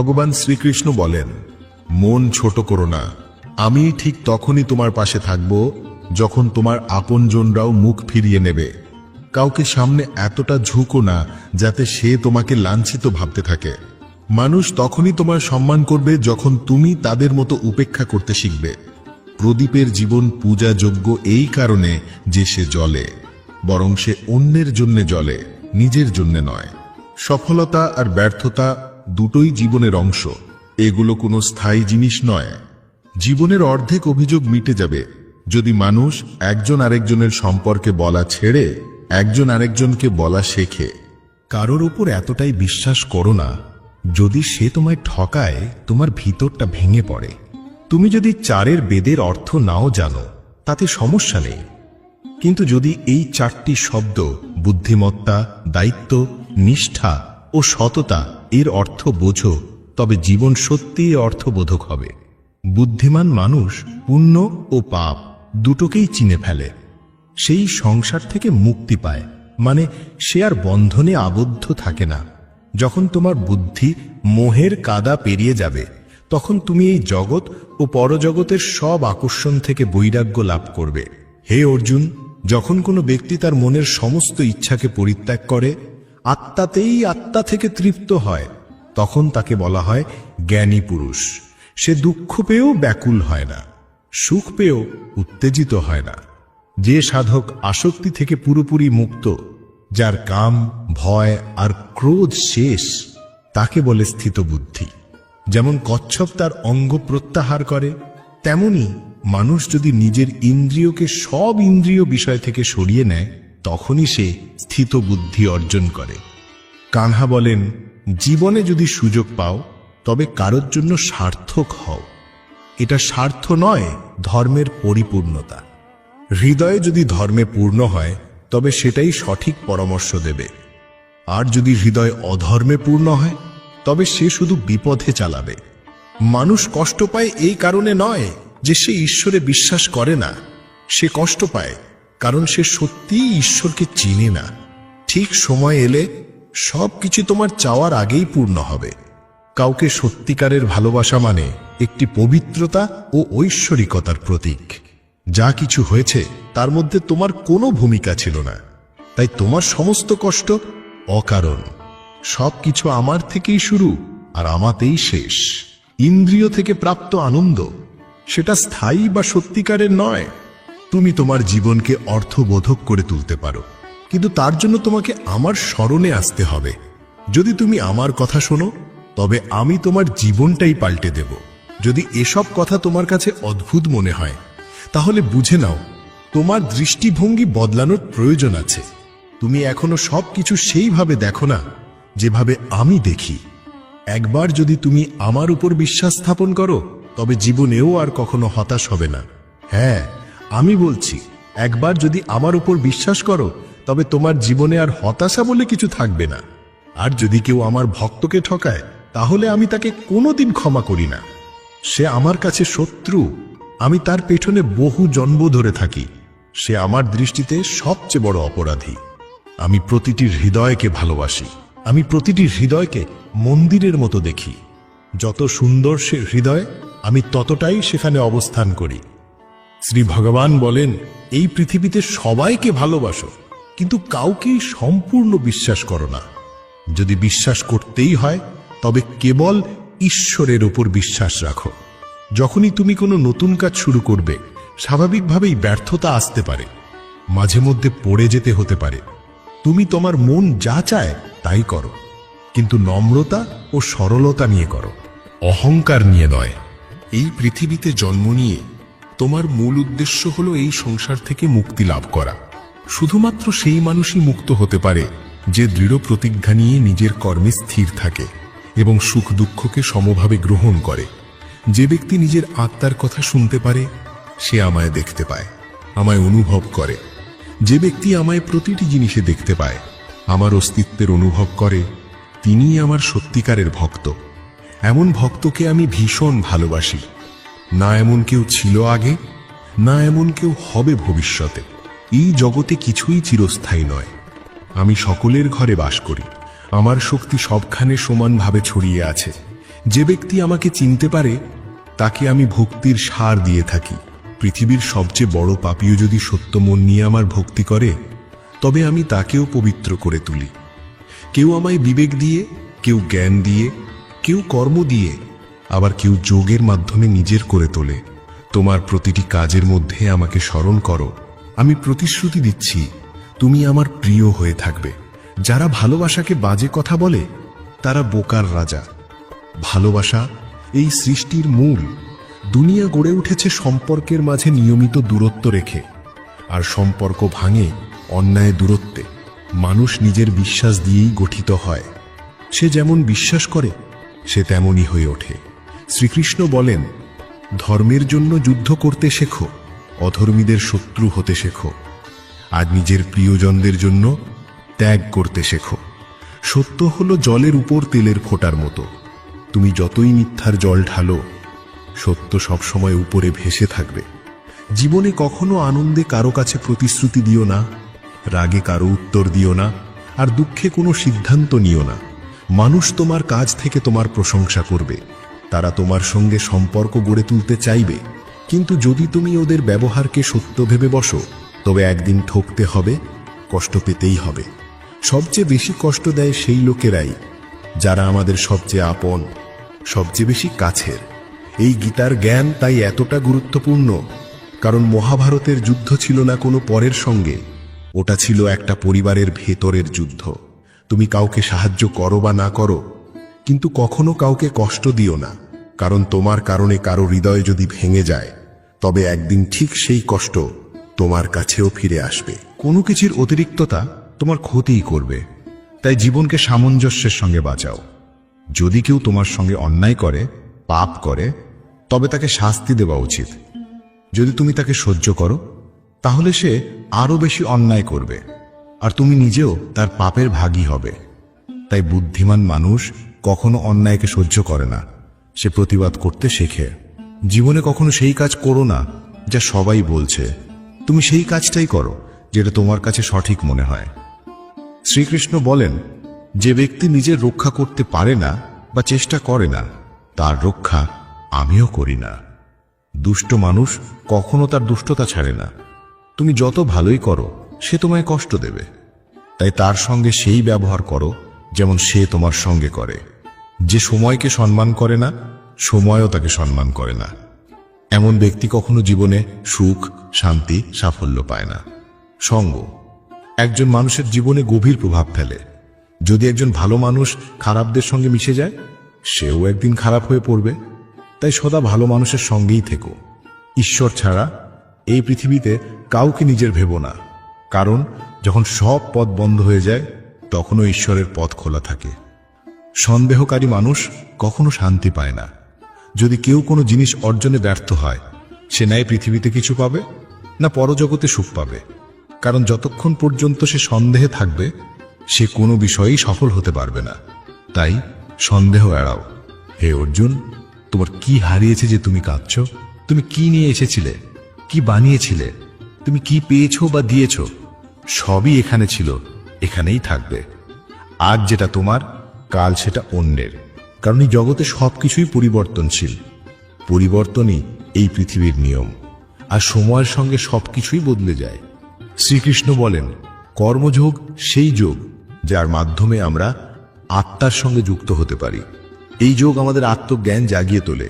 ভগবান শ্রীকৃষ্ণ বলেন, মন ছোট করো না, আমি ঠিক তখনই তোমার পাশে থাকব যখন তোমার আপনজনরাও মুখ ফিরিয়ে নেবে। কাউকে সামনে এতটা ঝুঁকো না যাতে সে তোমাকে লাঞ্ছিত ভাবতে থাকে। মানুষ তখনই তোমার সম্মান করবে যখন তুমি তাদের মতো উপেক্ষা করতে শিখবে। প্রদীপের জীবন পূজাযোগ্য এই কারণে যে সে জ্বলে, বরং সে অন্যের জন্যে জ্বলে, নিজের জন্যে নয়। সফলতা আর ব্যর্থতা দুটোই জীবনের অংশ, এগুলো কোনো স্থায়ী জিনিস নয়। জীবনের অর্ধেক অভিযোগ মিটে যাবে যদি মানুষ একজন আরেকজনের সম্পর্কে বলা ছেড়ে একজন আরেকজনকে বলা শেখে। কারোর উপর এতটাই বিশ্বাস করো না যদি সে তোমায় ঠকায় তোমার ভিতরটা ভেঙে পড়ে। তুমি যদি চারের বেদের অর্থ নাও জানো তাতে সমস্যা নেই, কিন্তু যদি এই চারটি শব্দ বুদ্ধিমত্তা, দায়িত্ব, নিষ্ঠা ও সততা এর অর্থ বোঝো, তবে জীবন সত্যিই অর্থবোধক হবে। বুদ্ধিমান মানুষ পুণ্য ও পাপ দুটোকেই চিনে ফেলে, সেই সংসার থেকে মুক্তি পায়, মানে সে আর বন্ধনে আবদ্ধ থাকে না। যখন তোমার বুদ্ধি মোহের কাদা পেরিয়ে যাবে তখন তুমি এই জগৎ ও পরজগতের সব আকর্ষণ থেকে বৈরাগ্য লাভ করবে। হে অর্জুন, যখন কোনো ব্যক্তি তার মনের সমস্ত ইচ্ছাকে পরিত্যাগ করে, আত্মাতেই আত্মা থেকে তৃপ্ত হয়, তখন তাকে বলা হয় জ্ঞানী পুরুষ। সে দুঃখ পেয়েও ব্যাকুল হয় না, সুখ পেয়েও উত্তেজিত হয় না। যে সাধক আসক্তি থেকে পুরোপুরি মুক্ত, যার কাম, ভয় আর ক্রোধ শেষ, তাকে বলে স্থিতবুদ্ধি। যেমন কচ্ছপ তার অঙ্গ প্রত্যাহার করে, তেমনি মানুষ যদি নিজের ইন্দ্রিয়কে সব ইন্দ্রিয় বিষয় থেকে সরিয়ে নেয় তখনই সে স্থিতবুদ্ধি অর্জন করে। কানহা বলেন, জীবনে যদি সুযোগ পাও তবে কারোর জন্য সার্থক হও। এটা স্বার্থ নয়, ধর্মের পরিপূর্ণতা। হৃদয়ে যদি ধর্মে পূর্ণ হয় তবে সেটাই সঠিক পরামর্শ দেবে, আর যদি হৃদয় অধর্মে পূর্ণ হয় তবে সে শুধু বিপথে চালাবে। মানুষ কষ্ট পায় এই কারণে নয় যে সে ঈশ্বরে বিশ্বাস করে না, সে কষ্ট পায় কারণ সে সত্যিই ঈশ্বরকে চিনে না। ঠিক সময় এলে সব কিছু তোমার চাওয়ার আগেই পূর্ণ হবে। কাউকে সত্যিকারের ভালোবাসা মানে একটি পবিত্রতা ও ঐশ্বরিকতার প্রতীক। যা কিছু হয়েছে তার মধ্যে তোমার কোনো ভূমিকা ছিল না, তাই তোমার সমস্ত কষ্ট অকারণ। সব কিছু আমার থেকেই শুরু আর আমাতেই শেষ। ইন্দ্রিয় থেকে প্রাপ্ত আনন্দ সেটা স্থায়ী বা সত্যিকারের নয়। তুমি তোমার জীবনকে অর্থবোধক করে তুলতে পারো, কিন্তু তার জন্য তোমাকে আমার স্মরণে আসতে হবে। যদি তুমি আমার কথা শোনো তবে আমি তোমার জীবনটাই পাল্টে দেব। যদি এসব কথা তোমার কাছে অদ্ভুত মনে হয় তাহলে বুঝে নাও তোমার দৃষ্টিভঙ্গি বদলানোর প্রয়োজন আছে। তুমি এখনো সব কিছু সেইভাবে দেখো না যেভাবে আমি দেখি। একবার যদি তুমি আমার উপর বিশ্বাস স্থাপন করো তবে জীবনেও আর কখনো হতাশ হবে না। হ্যাঁ, আমি বলছি, একবার যদি আমার উপর বিশ্বাস করো তবে তোমার জীবনে আর হতাশা বলে কিছু থাকবে না। আর যদি কেউ আমার ভক্তকে ঠকায় তাহলে আমি তাকে কোনোদিন ক্ষমা করি না। সে আমার কাছে শত্রু, আমি তার পেছনে বহু জন্ম ধরে থাকি। সে আমার দৃষ্টিতে সবচেয়ে বড় অপরাধী। আমি প্রতিটি হৃদয়কে ভালোবাসি, আমি প্রতিটি হৃদয়কে মন্দিরের মতো দেখি। যত সুন্দর সে হৃদয় আমি ততটাই সেখানে অবস্থান করি। শ্রী ভগবান বলেন, এই পৃথিবীতে সবাইকে ভালোবাসো, কিন্তু কাউকেই সম্পূর্ণ বিশ্বাস করো না। যদি বিশ্বাস করতেই হয় তবে কেবল ঈশ্বরের উপর বিশ্বাস রাখো। যখনই তুমি কোনো নতুন কাজ শুরু করবে স্বাভাবিকভাবেই ব্যর্থতা আসতে পারে, মাঝে মধ্যে পড়ে যেতে হতে পারে। তুমি তোমার মন যা চায় তাই করো, কিন্তু নম্রতা ও সরলতা নিয়ে করো, অহংকার নিয়ে নয়। এই পৃথিবীতে জন্ম নিয়ে তোমার মূল উদ্দেশ্য হলো এই সংসার থেকে মুক্তি লাভ করা। শুধুমাত্র সেই মানুষই মুক্ত হতে পারে যে দৃঢ় প্রতিজ্ঞা নিয়ে নিজের কর্মে স্থির থাকে এবং সুখ দুঃখকে সমভাবে গ্রহণ করে। যে ব্যক্তি নিজের আত্মার কথা শুনতে পারে সে আমায় দেখতে পায়, আমায় অনুভব করে। যে ব্যক্তি আমায় প্রতিটি জিনিসে দেখতে পায়, আমার অস্তিত্বের অনুভব করে, তিনিই আমার সত্যিকারের ভক্ত। এমন ভক্তকে আমি ভীষণ ভালোবাসি। না এমন কেউ ছিল আগে, না এমন কেউ হবে ভবিষ্যতে। এই জগতে কিছুই চিরস্থায়ী নয়। আমি সকলের ঘরে বাস করি, আমার শক্তি সবখানে সমানভাবে ছড়িয়ে আছে। যে ব্যক্তি আমাকে চিনতে পারে তাকে আমি ভক্তির সার দিয়ে থাকি। পৃথিবীর সবচেয়ে বড় পাপীও যদি সত্য মন নিয়ে আমার ভক্তি করে, তবে আমি তাকেও পবিত্র করে তুলি। কেউ আমায় বিবেক দিয়ে, কেউ জ্ঞান দিয়ে, কেউ কর্ম দিয়ে, আবার কেউ যোগের মাধ্যমে নিজের করে তোলে। তোমার প্রতিটি কাজের মধ্যে আমাকে স্মরণ করো। আমি প্রতিশ্রুতি দিচ্ছি, তুমি আমার প্রিয় হয়ে থাকবে। যারা ভালোবাসাকে বাজে কথা বলে তারা বোকার রাজা। ভালোবাসা এই সৃষ্টির মূল। দুনিয়া গড়ে উঠেছে সম্পর্কের মাঝে নিয়মিত দূরত্ব রেখে, আর সম্পর্ক ভাঙে অন্যায় দূরত্বে। মানুষ নিজের বিশ্বাস দিয়েই গঠিত হয়। সে যেমন বিশ্বাস করে সে তেমনই হয়ে ওঠে। শ্রীকৃষ্ণ বলেন, ধর্মের জন্য যুদ্ধ করতে শেখো, অধর্মীদের শত্রু হতে শেখো, আর নিজের প্রিয়জনদের জন্য ত্যাগ করতে শেখো। সত্য হলো জলের উপর তেলের ফোঁটার মতো। তুমি যতই মিথ্যার জল ঢালো, সত্য সবসময় উপরে ভেসে থাকবে। জীবনে কখনো আনন্দে কারো কাছে প্রতিশ্রুতি দিও না, রাগে কারো উত্তর দিও না, আর দুঃখে কোনো সিদ্ধান্ত নিও না। মানুষ তোমার কাজ থেকে তোমার প্রশংসা করবে, তারা তোমার সঙ্গে সম্পর্ক গড়ে তুলতে চাইবে, কিন্তু যদি তুমি ওদের ব্যবহারকে সত্য ভেবে বসো, তবে একদিন ঠকতে হবে, কষ্ট পেতেই হবে। সবচেয়ে বেশি কষ্ট দেয় সেই লোকেরাই যারা আমাদের সবচেয়ে আপন, সবচেয়ে বেশি কাছের। এই গীতার জ্ঞান তাই এতটা গুরুত্বপূর্ণ, কারণ মহাভারতের যুদ্ধ ছিল না কোনো পরের সঙ্গে, ওটা ছিল একটা পরিবারের ভেতরের যুদ্ধ। তুমি কাউকে সাহায্য করো বা না করো, কিন্তু কখনো কাউকে কষ্ট দিও না, কারণ তোমার কারণে কারো হৃদয় যদি ভেঙে যায়, তবে একদিন ঠিক সেই কষ্ট তোমার কাছেও ফিরে আসবে। কোনো কিছুর অতিরিক্ততা তোমার ক্ষতিই করবে, তাই জীবনকে সামঞ্জস্যের সঙ্গে বাঁচাও। যদি কেউ তোমার সঙ্গে অন্যায় করে, পাপ করে, তবে তাকে শাস্তি দেওয়া উচিত। যদি তুমি তাকে সহ্য করো, তাহলে সে আরো বেশি অন্যায় করবে, আর তুমি নিজেও তার পাপের ভাগী হবে। তাই বুদ্ধিমান মানুষ কখনো অন্যায়কে সহ্য করে না, সে প্রতিবাদ করতে শেখে। জীবনে কখনো সেই কাজ করো না যা সবাই বলছে, তুমি সেই কাজটাই করো যেটা তোমার কাছে সঠিক মনে হয়। শ্রীকৃষ্ণ বলেন, যে ব্যক্তি নিজের রক্ষা করতে পারে না বা চেষ্টা করে না, তার রক্ষা আমিও করি না। দুষ্ট মানুষ কখনো তার দুষ্টতা ছাড়ে না। তুমি যত ভালোই করো, সে তোমায় কষ্ট দেবে, তাই তার সঙ্গে সেই ব্যবহার করো যেমন সে তোমার সঙ্গে করে। যে সময়কে সম্মান করে না, সময়ও তাকে সম্মান করে না। এমন ব্যক্তি কখনো জীবনে সুখ, শান্তি, সাফল্য পায় না। সঙ্গ একজন মানুষের জীবনে গভীর প্রভাব ফেলে। যদি একজন ভালো মানুষ খারাপদের সঙ্গে মিশে যায়, সেও একদিন খারাপ হয়ে পড়বে। তাই সদা ভালো মানুষের সঙ্গেই থেকো। ঈশ্বর ছাড়া এই পৃথিবীতে কাউকে নিজের ভেবো না, কারণ যখন সব পথ বন্ধ হয়ে যায়, তখনও ঈশ্বরের পথ খোলা থাকে। সন্দেহকারী মানুষ কখনো শান্তি পায় না। যদি কেউ কোনো জিনিস অর্জনে ব্যর্থ হয়, সে নাই পৃথিবীতে কিছু পাবে, না পরজগতে সুখ পাবে। কারণ যতক্ষণ পর্যন্ত সে সন্দেহে থাকবে, সে কোনো বিষয়েই সফল হতে পারবে না। তাই সন্দেহ এড়াও। হে অর্জুন, তোমার কি হারিয়েছে যে তুমি কাঁদছ? তুমি কি নিয়ে এসেছিলে, কি বানিয়েছিলে, তুমি কি পেয়েছো বা দিয়েছো, সবই এখানে ছিল, এখানেই থাকবে। আজ যেটা তোমার, কাল সেটা অন্যের। কারণ এই জগতে সবকিছুই পরিবর্তনশীল। পরিবর্তনই এই পৃথিবীর নিয়ম, আর সময়ের সঙ্গে সবকিছুই বদলে যায়। শ্রীকৃষ্ণ বলেন, কর্মযোগ সেই যোগ যার মাধ্যমে আমরা আত্মার সঙ্গে যুক্ত হতে পারি। এই যোগ আমাদের আত্মজ্ঞান জাগিয়ে তোলে।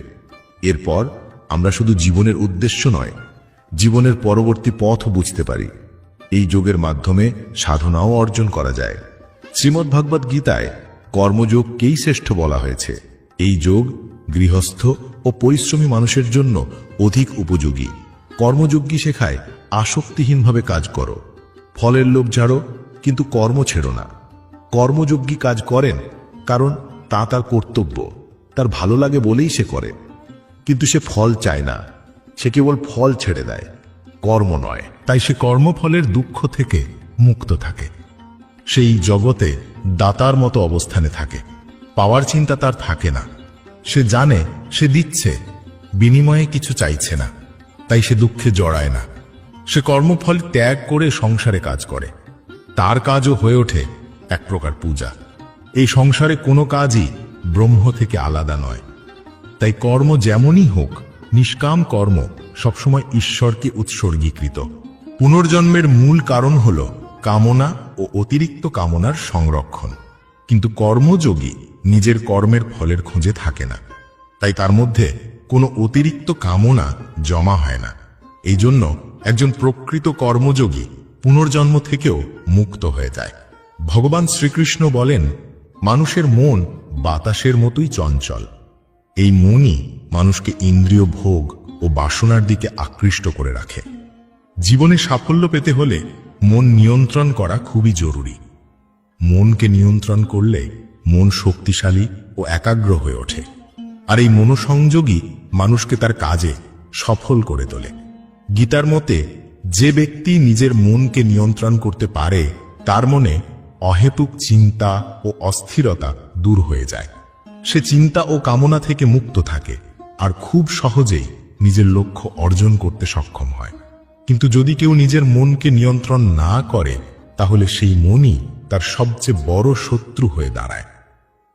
এরপর আমরা শুধু জীবনের উদ্দেশ্য নয়, জীবনের পরবর্তী পথ বুঝতে পারি। এই যোগের মাধ্যমে সাধনাও অর্জন করা যায়। শ্রীমদ্ভাগবত গীতায় কর্মযোগকেই শ্রেষ্ঠ বলা হয়েছে। এই যোগ গৃহস্থ ও পরিশ্রমী মানুষের জন্য অধিক উপযোগী। কর্মযোগী শেখায় আসক্তিহীনভাবে কাজ করো, ফলের লোভ ঝাড়ো, কিন্তু কর্ম ছেড়ো না। কর্মযোগী কাজ করেন কারণ তা তার কর্তব্য, তার ভালো লাগে বলেই সে করে, কিন্তু সে ফল চায় না, সে কেবল ফল ছেড়ে দেয়, কর্ম নয়। তাই সে কর্মফলের দুঃখ থেকে মুক্ত থাকে। সেই জগতে দাতার মতো অবস্থানে থাকে। পাওয়ার চিন্তা তার থাকে না। সে জানে সে দিচ্ছে, বিনিময়ে কিছু চাইছে না, তাই সে দুঃখে জড়ায় না। সে কর্মফল ত্যাগ করে সংসারে কাজ করে। তার কাজও হয়ে ওঠে এক প্রকার পূজা। এই সংসারে কোনো কাজই ব্রহ্ম থেকে আলাদা নয়। তাই কর্ম যেমনই হোক, নিষ্কাম কর্ম সবসময় ঈশ্বরকে উৎসর্গীকৃত। পুনর্জন্মের মূল কারণ হল কামনা ও অতিরিক্ত কামনার সংরক্ষণ। কিন্তু কর্মযোগী নিজের কর্মের ফলের খোঁজে থাকে না, তাই তার মধ্যে কোনো অতিরিক্ত কামনা জমা হয় না। এই জন্য একজন প্রকৃত কর্মযোগী পুনর্জন্ম থেকেও মুক্ত হয়ে যায়। ভগবান শ্রীকৃষ্ণ বলেন, মানুষের মন বাতাসের মতোই চঞ্চল। এই মনই মানুষকে ইন্দ্রিয় ভোগ ও বাসনার দিকে আকৃষ্ট করে রাখে। জীবনে সাফল্য পেতে হলে মন নিয়ন্ত্রণ করা খুবই জরুরি। মনকে নিয়ন্ত্রণ করলে মন শক্তিশালী ও একাগ্র হয়ে ওঠে, আর এই মনোসংযোগই মানুষকে তার কাজে সফল করে তোলে। গীতার মতে, যে ব্যক্তি নিজের মনকে নিয়ন্ত্রণ করতে পারে তার মনে অহেতুক চিন্তা ও অস্থিরতা দূর হয়ে যায়। সে চিন্তা ও কামনা থেকে মুক্ত থাকে আর খুব সহজেই নিজের লক্ষ্য অর্জন করতে সক্ষম হয়। কিন্তু যদি কেউ নিজের মনকে নিয়ন্ত্রণ না করে, তাহলে সেই মনই তার সবচেয়ে বড় শত্রু হয়ে দাঁড়ায়।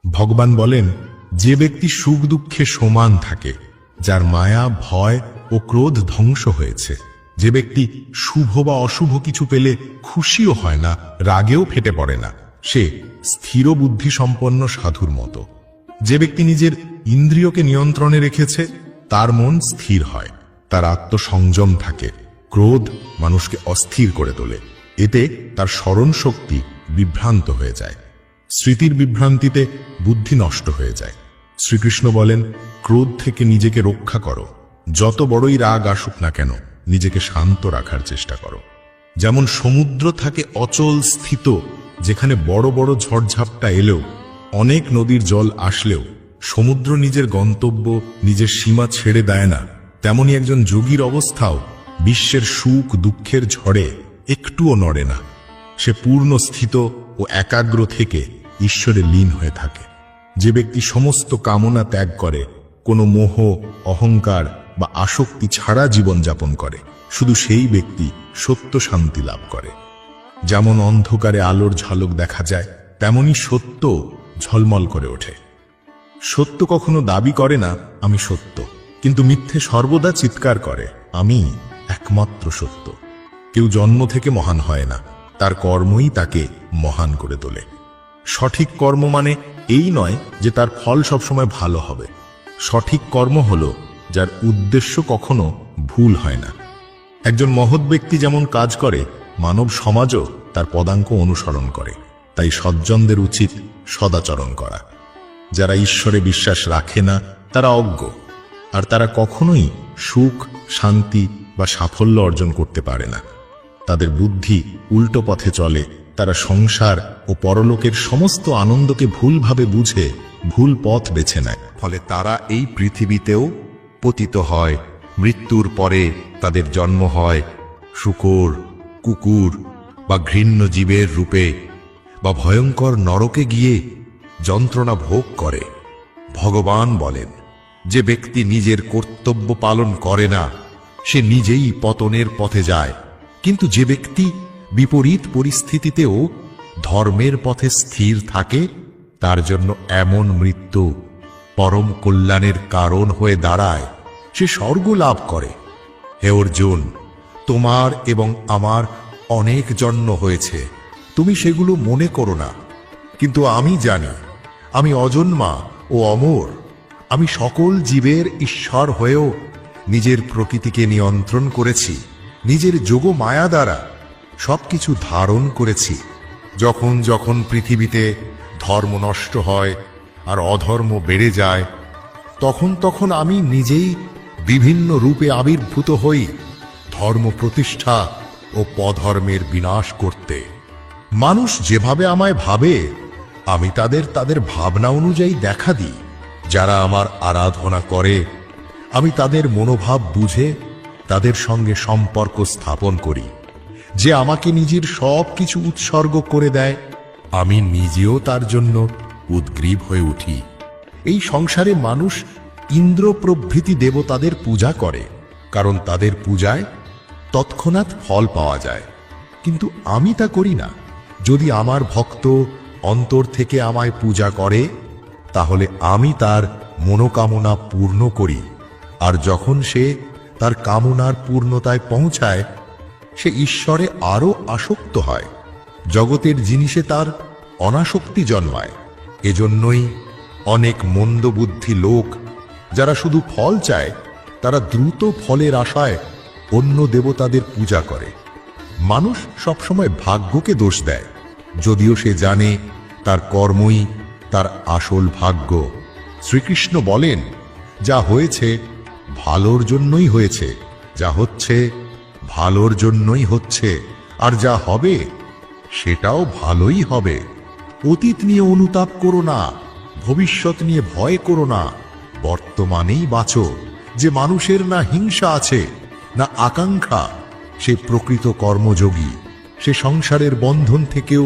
ভগবান বলেন, যে ব্যক্তি সুখ দুঃখে সমান থাকে, যার মায়া, ভয় ও ক্রোধ ধ্বংস হয়েছে, যে ব্যক্তি শুভ বা অশুভ কিছু পেলে খুশিও হয় না, রাগেও ফেটে পড়ে না, সে স্থির বুদ্ধি সম্পন্ন সাধুর মতো। যে ব্যক্তি নিজের ইন্দ্রিয়কে নিয়ন্ত্রণে রেখেছে, তার মন স্থির হয়, তার আত্মসংযম থাকে। ক্রোধ মানুষকে অস্থির করে তোলে, এতে তার স্মরণ শক্তি বিভ্রান্ত হয়ে যায়। স্মৃতির বিভ্রান্তিতে বুদ্ধি নষ্ট হয়ে যায়। শ্রীকৃষ্ণ বলেন, ক্রোধ থেকে নিজেকে রক্ষা করো। যত বড়ই রাগ আসুক না কেন, নিজেকে শান্ত রাখার চেষ্টা করো। যেমন সমুদ্র থাকে অচল স্থিত, যেখানে বড় বড় ঝড়ঝাপটা এলেও, অনেক নদীর জল আসলেও সমুদ্র নিজের গন্তব্য, নিজের সীমা ছেড়ে দেয় না, তেমনি একজন যোগীর অবস্থাও বিশ্বের সুখ দুঃখের ঝড়ে একটুও নড়ে না। সে পূর্ণ স্থিত ও একাগ্র থেকে ঈশ্বরে লীন হয়ে থাকে। যে ব্যক্তি সমস্ত কামনা ত্যাগ করে, কোনো মোহ, অহংকার বা আসক্তি ছাড়া জীবনযাপন করে, শুধু সেই ব্যক্তি সত্য শান্তি লাভ করে। যেমন অন্ধকারে আলোর ঝলক দেখা যায়, তেমনি সত্য ঝলমল করে ওঠে। সত্য কখনো দাবি করে না আমি সত্য, কিন্তু মিথ্যে সর্বদা চিৎকার করে আমি একমাত্র সত্য। কেউ জন্ম থেকে মহান হয় না, তার কর্মই তাকে মহান করে তোলে। সঠিক কর্ম মানে এই নয় যে তার ফল সবসময় ভালো হবে। সঠিক কর্ম হলো যার উদ্দেশ্য কখনো ভুল হয় না। একজন মহৎ ব্যক্তি যেমন কাজ করে, মানব সমাজও তার পদাঙ্ক অনুসরণ করে। তাই সজ্জনদের উচিত সদাচরণ করা। যারা ঈশ্বরে বিশ্বাস রাখে না তারা অজ্ঞ, আর তারা কখনোই সুখ, শান্তি বা সাফল্য অর্জন করতে পারে না। তাদের বুদ্ধি উল্টো পথে চলে, তারা সংসার ও পরলোকের সমস্ত আনন্দকে ভুলভাবে বুঝে ভুল পথ বেছে নেয়। ফলে তারা এই পৃথিবীতেও পতিত হয়। মৃত্যুর পরে তাদের জন্ম হয় শূকর, কুকুর বা ঘৃণ্য জীবের রূপে, বা ভয়ঙ্কর নরকে গিয়ে যন্ত্রণা ভোগ করে। ভগবান বলেন, যে ব্যক্তি নিজের কর্তব্য পালন করে না, সে নিজেই পতনের পথে যায়। কিন্তু যে ব্যক্তি বিপরীত পরিস্থিতিতেও ধর্মের পথে স্থির থাকে, তার জন্য এমন মৃত্যু পরম কল্যাণের কারণ হয়ে দাঁড়ায়। সে স্বর্গ লাভ করে। হে অর্জুন, তোমার এবং আমার অনেক জন্ম হয়েছে, তুমি সেগুলো মনে করো না। কিন্তু আমি জানি, আমি অজন্মা ও অমর। আমি সকল জীবের ঈশ্বর হয়েও নিজের প্রকৃতিকে নিয়ন্ত্রণ করেছি। নিজের যোগ মায়া দ্বারা সবকিছু ধারণ করেছি। যখন যখন পৃথিবীতে ধর্ম নষ্ট হয় আর অধর্ম বেড়ে যায়, তখন তখন আমি নিজেই বিভিন্ন রূপে আবির্ভূত হই, ধর্ম প্রতিষ্ঠা ও পধর্মের বিনাশ করতে। মানুষ যেভাবে আমায় ভাবে, আমি তাদের ভাবনা অনুযায়ী দেখা দিই। যারা আমার আরাধনা করে, আমি তাদের মনোভাব বুঝে তাদের সঙ্গে সম্পর্ক স্থাপন করি। যে আমাকে নিজের সব কিছু উৎসর্গ করে দেয়, আমি নিজেও তার জন্য উদ্গ্রীব হয়ে উঠি। এই সংসারে মানুষ ইন্দ্র প্রভৃতি দেবতাদের পূজা করে, কারণ তাদের পূজায় তৎক্ষণাৎ ফল পাওয়া যায়। কিন্তু আমি তা করি না। যদি আমার ভক্ত অন্তর থেকে আমায় পূজা করে, তাহলে আমি তার মনোকামনা পূর্ণ করি, আর যখন সে তার কামনার পূর্ণতায় পৌঁছায় সে ঈশ্বরে আরো আসক্ত হয়, জগতের জিনিসে তার অনাসক্তি জন্মায়। এজন্যই অনেক মন্দবুদ্ধি লোক যারা শুধু ফল চায় তারা দ্রুত ফলের আশায় অন্য দেবতাদের পূজা করে। মানুষ সবসময় ভাগ্যকে দোষ দেয়, যদিও সে জানে তার কর্মই তার আসল ভাগ্য। শ্রীকৃষ্ণ বলেন, যা হয়েছে ভালোর জন্যই হয়েছে, যা হচ্ছে ভালোর জন্যই হচ্ছে, আর যা হবে সেটাও ভালোই হবে। অতীত নিয়ে অনুতাপ করো না, ভবিষ্যৎ নিয়ে ভয় করো না, বর্তমানেই বাঁচো। যে মানুষের না হিংসা আছে না আকাঙ্ক্ষা, সে প্রকৃত কর্মযোগী। সে সংসারের বন্ধন থেকেও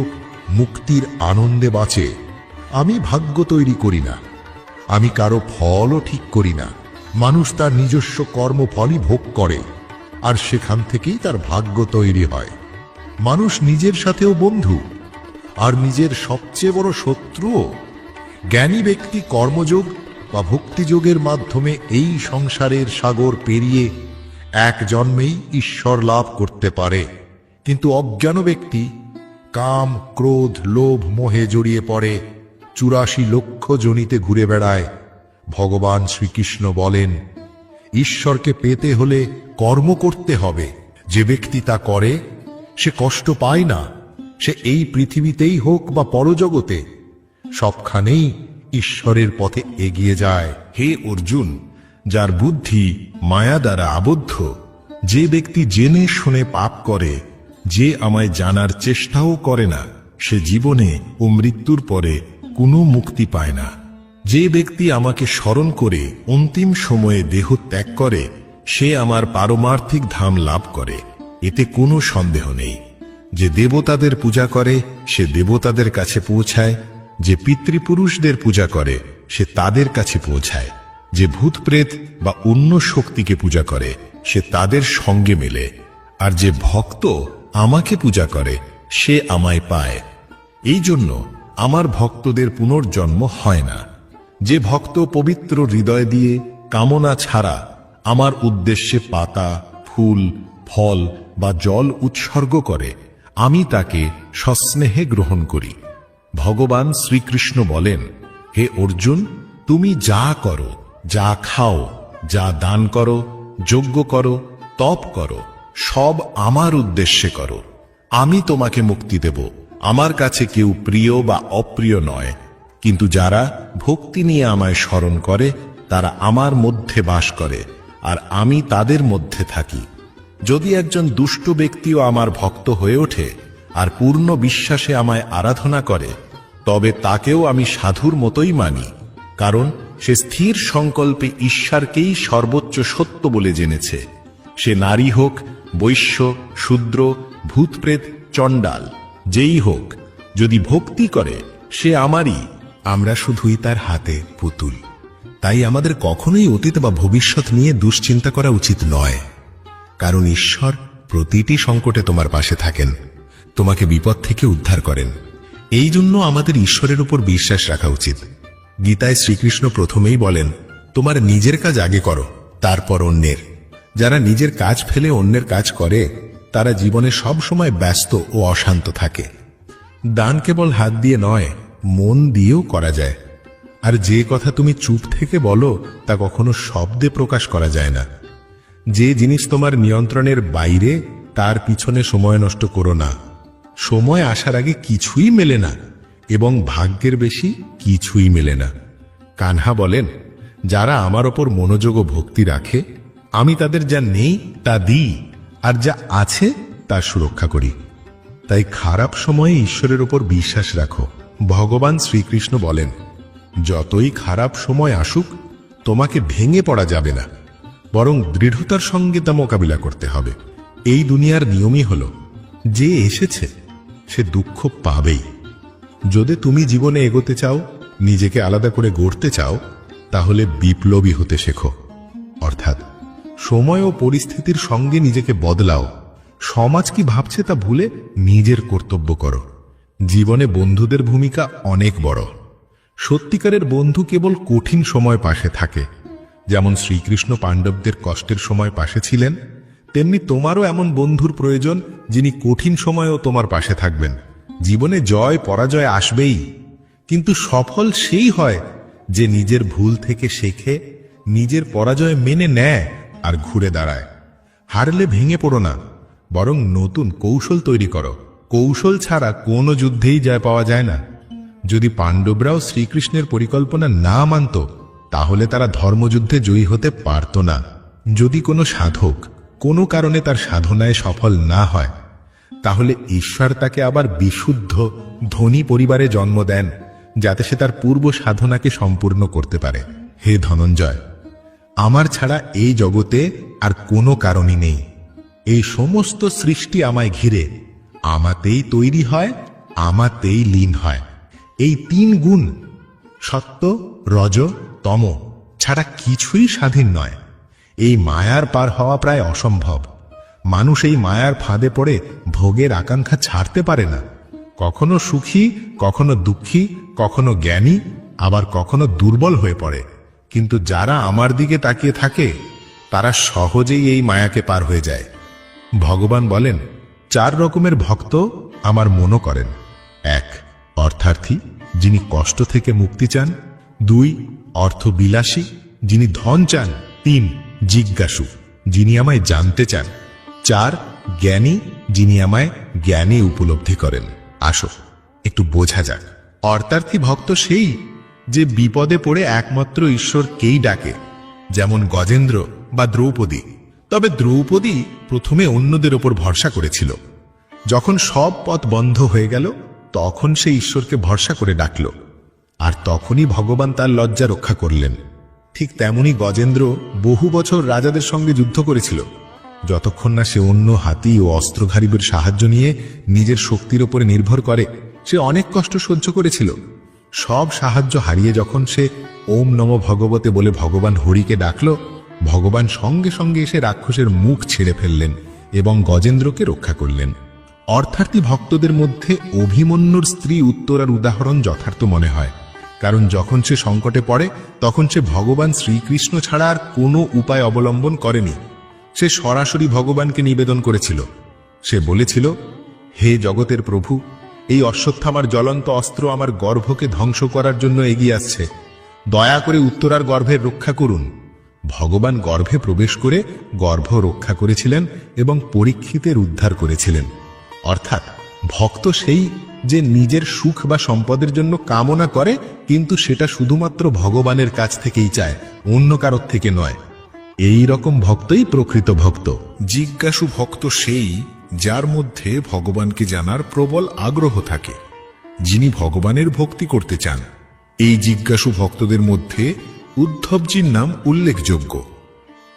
মুক্তির আনন্দে বাঁচে। আমি ভাগ্য তৈরি করি না, আমি কারো ফলও ঠিক করি না। মানুষ তার নিজস্ব কর্মফলই ভোগ করে, আর সেখান থেকেই তার ভাগ্য তৈরি হয়। মানুষ নিজের সাথেও বন্ধু, আর নিজের সবচেয়ে বড় শত্রুও। জ্ঞানী ব্যক্তি কর্মযোগ বা ভক্তিযোগের মাধ্যমে এই সংসারের সাগর পেরিয়ে এক জন্মেই ঈশ্বর লাভ করতে পারে। কিন্তু অজ্ঞান ব্যক্তি কাম, ক্রোধ, লোভ, মোহে জড়িয়ে পড়ে, 84 লক্ষ যোনিতে ঘুরে বেড়ায়। ভগবান শ্রীকৃষ্ণ বলেন, ঈশ্বরকে পেতে হলে কর্ম করতে হবে। যে ব্যক্তি তা করে সে কষ্ট পায় না, সে এই পৃথিবীতেই হোক বা পরজগতে, সবখানেই ঈশ্বরের পথে এগিয়ে যায়। হে অর্জুন, যার বুদ্ধি মায়া দ্বারা আবদ্ধ, যে ব্যক্তি জেনে শুনে পাপ করে, যে আমায় জানার চেষ্টাও করে না, সে জীবনে ও মৃত্যুর পরে কোনো মুক্তি পায় না। যে ব্যক্তি আমাকে স্মরণ করে অন্তিম সময়ে দেহ ত্যাগ করে, সে আমার পারমার্থিক ধাম লাভ করে, এতে কোনো সন্দেহ নেই। যে দেবতাদের পূজা করে সে দেবতাদের কাছে পৌঁছায়, যে পিতৃপুরুষদের পূজা করে সে তাদের কাছে পৌঁছায়, যে ভূতপ্রেত বা অন্য শক্তিকে পূজা করে সে তাদের সঙ্গে মেলে, আর যে ভক্ত আমাকে পূজা করে সে আমায় পায়। এই জন্য আমার ভক্তদের পুনর্জন্ম হয় না। যে ভক্ত পবিত্র হৃদয় দিয়ে কামনা ছাড়া আমার উদ্দেশ্যে পাতা, ফুল, ফল বা জল উৎসর্গ করে, আমি তাকে সস্নেহে গ্রহণ করি। ভগবান শ্রীকৃষ্ণ বলেন, হে অর্জুন, তুমি যা করো, যা খাও, যা দান করো, যজ্ঞ করো, তপ করো, সব আমার উদ্দেশ্যে করো। আমি তোমাকে মুক্তি দেব। আমার কাছে কেউ প্রিয় বা অপ্রিয় নয়, কিন্তু যারা ভক্তি নিয়ে আমায় স্মরণ করে তারা আমার মধ্যে বাস করে, আর আমি তাদের মধ্যে থাকি। যদি একজন দুষ্ট ব্যক্তিও আমার ভক্ত হয়ে ওঠে আর পূর্ণ বিশ্বাসে আমায় আরাধনা করে, তবে তাকেও আমি সাধুর মতোই মানি, কারণ সে স্থির সংকল্পে ঈশ্বরকেই সর্বোচ্চ সত্য বলে জেনেছে। সে নারী হোক, বৈশ্য, শূদ্র, ভূতপ্রেত, চণ্ডাল, যেই হোক, যদি ভক্তি করে সে আমারই। আমরা শুধুই তার হাতে পুতুল। তাই আমাদের কখনোই অতীত বা ভবিষ্যৎ নিয়ে দুশ্চিন্তা করা উচিত নয়, কারণ ঈশ্বর প্রতিটি সংকটে তোমার পাশে থাকেন, তোমাকে বিপদ থেকে উদ্ধার করেন। এই জন্য আমাদের ঈশ্বরের উপর বিশ্বাস রাখা উচিত। গীতায় শ্রীকৃষ্ণ প্রথমেই বলেন, তোমার নিজের কাজ আগে করো, তারপর অন্যের। যারা নিজের কাজ ফেলে অন্যের কাজ করে তারা জীবনে সব সময় ব্যস্ত ও অশান্ত থাকে। দান কেবল হাত দিয়ে নয়, মন দিয়েও করা যায়। আর যে কথা তুমি চুপ থেকে বলো তা কখনো শব্দে প্রকাশ করা যায় না। যে জিনিস তোমার নিয়ন্ত্রণের বাইরে তার পিছনে সময় নষ্ট করো না। সময় আসার আগে কিছুই মেলে না, এবং ভাগ্যের বেশি কিছুই মেলে না। কানহা বলেন, যারা আমার ওপর মনোযোগ ও ভক্তি রাখে, আমি তাদের যা নেই তা দিই, আর যা আছে তা সুরক্ষা করি। তাই খারাপ সময়ে ঈশ্বরের উপর বিশ্বাস রাখো। ভগবান শ্রীকৃষ্ণ বলেন, যতই খারাপ সময় আসুক তোমাকে ভেঙে পড়া যাবে না, বরং দৃঢ়তার সঙ্গে তা মোকাবিলা করতে হবে। এই দুনিয়ার নিয়মই হল, যে এসেছে সে দুঃখ পাবেই। যদি তুমি জীবনে এগোতে চাও, নিজেকে আলাদা করে গড়তে চাও, তাহলে বিপ্লবী হতে শেখো। অর্থাৎ সময় ও পরিস্থিতির সঙ্গে নিজেকে বদলাও। সমাজ কি ভাবছে তা ভুলে নিজের কর্তব্য করো। জীবনে বন্ধুদের ভূমিকা অনেক বড়। সত্যিকারের বন্ধু কেবল কঠিন সময় পাশে থাকে। যেমন শ্রীকৃষ্ণ পাণ্ডবদের কষ্টের সময় পাশে ছিলেন, তেমনি তোমারও এমন বন্ধুর প্রয়োজন যিনি কঠিন সময়েও তোমার পাশে থাকবেন। জীবনে জয় পরাজয় আসবেই, কিন্তু সফল সেই হয় যে নিজের ভুল থেকে শেখে, নিজের পরাজয় মেনে নেয় আর ঘুরে দাঁড়ায়। হারলে ভেঙে পড়ো না, বরং নতুন কৌশল তৈরি করো। কৌশল ছাড়া কোনো যুদ্ধেই জয় পাওয়া যায় না। যদি পাণ্ডবরাও শ্রীকৃষ্ণের পরিকল্পনা না মানত, তাহলে তারা ধর্মযুদ্ধে জয়ী হতে পারত না। যদি কোনো সাধক কোনো কারণে তার সাধনায় সফল না হয়, তাহলে ঈশ্বর তাকে আবার বিশুদ্ধ ধনী পরিবারে জন্ম দেন, যাতে সে তার পূর্ব সাধনাকে সম্পূর্ণ করতে পারে। হে ধনঞ্জয়, আমার ছাড়া এই জগতে আর কোনো কারণই নেই। এই সমস্ত সৃষ্টি আমায় ঘিরে, আমাতেই তৈরি হয়, আমাতেই লীন হয়। এই 3 গুণ সত্য, রজ, তম ছাড়া কিছুই স্বাধীন নয়। এই মায়ার পার হওয়া প্রায় অসম্ভব। মানুষ এই মায়ার ফাঁদে পড়ে ভোগের আকাঙ্ক্ষা ছাড়তে পারে না। কখনো সুখী, কখনো দুঃখী, কখনো জ্ঞানী, আবার কখনো দুর্বল হয়ে পড়ে। কিন্তু যারা আমার দিকে তাকিয়ে থাকে, তারা সহজেই এই মায়াকে পার হয়ে যায়। ভগবান বলেন, 4 রকমের ভক্ত আমার মনো করেন। 1, অর্থার্থী, যিনি কষ্ট থেকে মুক্তি চান। 2, অর্থবিলাসী, যিনি ধন চান। 3, জিজ্ঞাসু, যিনি আমায় জানতে চান। 4, জ্ঞানী, যিনি আমায় জ্ঞানে উপলব্ধি করেন। আসো একটু বোঝা যাক। অর্থার্থী ভক্ত সেই যে বিপদে পড়ে একমাত্র ঈশ্বরকেই ডাকে, যেমন গজেন্দ্র বা দ্রৌপদী। তবে দ্রৌপদী প্রথমে অন্যদের ওপর ভরসা করেছিল। যখন সব পথ বন্ধ হয়ে গেল, তখন সে ঈশ্বরকে ভরসা করে ডাকল, আর তখনই ভগবান তার লজ্জা রক্ষা করলেন। ঠিক তেমনি গজেন্দ্র বহু বছর রাজাদের সঙ্গে যুদ্ধ করেছিল, যতক্ষণ না সে অন্য হাতি ও অস্ত্রধারীদের সাহায্য নিয়ে নিজের শক্তির ওপরে নির্ভর করে। সে অনেক কষ্ট সহ্য করেছিল। সব সাহায্য হারিয়ে যখন সে ওম নমঃ ভগবতে বলে ভগবান হরিকে ডাকল, ভগবান সঙ্গে সঙ্গে এসে রাক্ষসের মুখ ছিঁড়ে ফেললেন এবং গজেন্দ্রকে রক্ষা করলেন। অর্থার্থী ভক্তদের মধ্যে অভিমন্যুর স্ত্রী উত্তরার উদাহরণ যথার্থ মনে হয়, কারণ যখন সে সংকটে পড়ে, তখন সে ভগবান শ্রীকৃষ্ণ ছাড়া আর কোনো উপায় অবলম্বন করেনি। সে সরাসরি ভগবানকে নিবেদন করেছিল। সে বলেছিল, হে জগতের প্রভু, এই অশ্বত্থামার জ্বলন্ত অস্ত্র আমার গর্ভকে ধ্বংস করার জন্য এগিয়ে আসছে। দয়া করে উত্তরার গর্ভের রক্ষা করুন। ভগবান গর্ভে প্রবেশ করে গর্ভ রক্ষা করেছিলেন এবং পরীক্ষিতের উদ্ধার করেছিলেন। অর্থাৎ ভক্ত সেই যে নিজের সুখ বা সম্পদের জন্য কামনা করে, কিন্তু সেটা শুধুমাত্র ভগবানের কাছ থেকেই চায়, অন্য কারোর থেকে নয়। এই রকম ভক্তই প্রকৃত ভক্ত। জিজ্ঞাসু ভক্ত সেই যার মধ্যে ভগবানকে জানার প্রবল আগ্রহ থাকে, যিনি ভগবানের ভক্তি করতে চান। এই জিজ্ঞাসু ভক্তদের মধ্যে উদ্ধবজির নাম উল্লেখযোগ্য।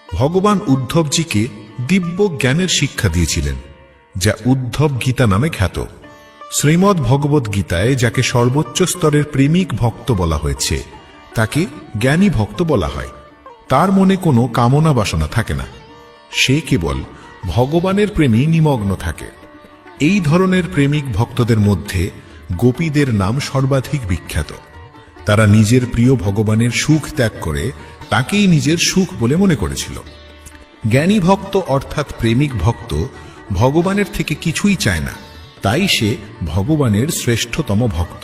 ভগবান উদ্ধবজিকে দিব্য জ্ঞানের শিক্ষা দিয়েছিলেন, যা উদ্ধব গীতা নামে খ্যাত। শ্রীমদ্ ভগবত গীতায় যাকে সর্বোচ্চ স্তরের প্রেমিক ভক্ত বলা হয়েছে, তাকে জ্ঞানী ভক্ত বলা হয়। তার মনে কোনো কামনা বাসনা থাকে না, সে কেবল ভগবানের প্রেমে নিমগ্ন থাকে। এই ধরনের প্রেমিক ভক্তদের মধ্যে গোপীদের নাম সর্বাধিক বিখ্যাত। তারা নিজের প্রিয় ভগবানের সুখ ত্যাগ করে তাকেই নিজের সুখ বলে মনে করেছিল। জ্ঞানী ভক্ত অর্থাৎ প্রেমিক ভক্ত ভগবানের থেকে কিছুই চায় না, তাই সে ভগবানের শ্রেষ্ঠতম ভক্ত।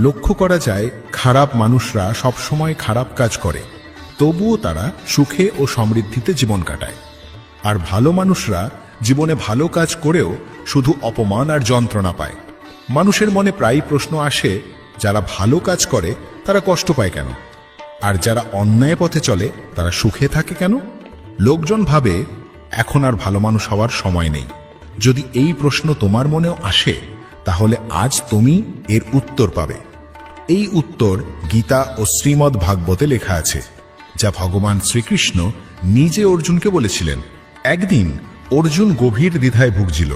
লক্ষ্য করা যায়, খারাপ মানুষরা সবসময় খারাপ কাজ করে, তবুও তারা সুখে ও সমৃদ্ধিতে জীবন কাটায়। আর ভালো মানুষরা জীবনে ভালো কাজ করেও শুধু অপমান আর যন্ত্রণা পায়। মানুষের মনে প্রায়ই প্রশ্ন আসে, যারা ভালো কাজ করে তারা কষ্ট পায় কেন, আর যারা অন্যায় পথে চলে তারা সুখে থাকে কেন? লোকজন ভাবে এখন আর ভালো মানুষ হওয়ার সময় নেই। যদি এই প্রশ্ন তোমার মনেও আসে, তাহলে আজ তুমি এর উত্তর পাবে। এই উত্তর গীতা ও শ্রীমদ্ ভাগবতে লেখা আছে, যা ভগবান শ্রীকৃষ্ণ নিজে অর্জুনকে বলেছিলেন। একদিন অর্জুন গভীর দ্বিধায় ভুগছিল।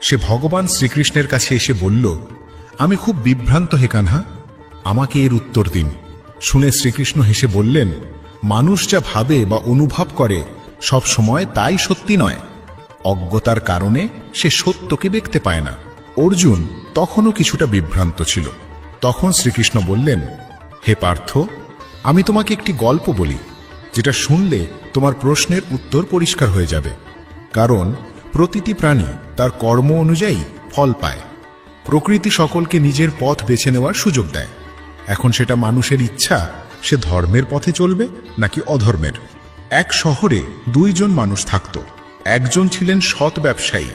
সে ভগবান শ্রীকৃষ্ণের কাছে এসে বলল, আমি খুব বিভ্রান্ত হে কানহা, আমাকে এর উত্তর দিন। শুনে শ্রীকৃষ্ণ হেসে বললেন, মানুষ যা ভাবে বা অনুভব করে সব সময় তাই সত্যি নয়। অজ্ঞতার কারণে সে সত্যকে দেখতে পায় না। অর্জুন তখনও কিছুটা বিভ্রান্ত ছিল। তখন শ্রীকৃষ্ণ বললেন, হে পার্থ, আমি তোমাকে একটি গল্প বলি, যেটা শুনলে তোমার প্রশ্নের উত্তর পরিষ্কার হয়ে যাবে। কারণ প্রতিটি প্রাণী তার কর্ম অনুযায়ী ফল পায়। প্রকৃতি সকলকে নিজের পথ বেছে নেওয়ার সুযোগ দেয়। এখন সেটা মানুষের ইচ্ছা, সে ধর্মের পথে চলবে নাকি অধর্মের। এক শহরে দুইজন মানুষ থাকত। একজন ছিলেন সৎ ব্যবসায়ী,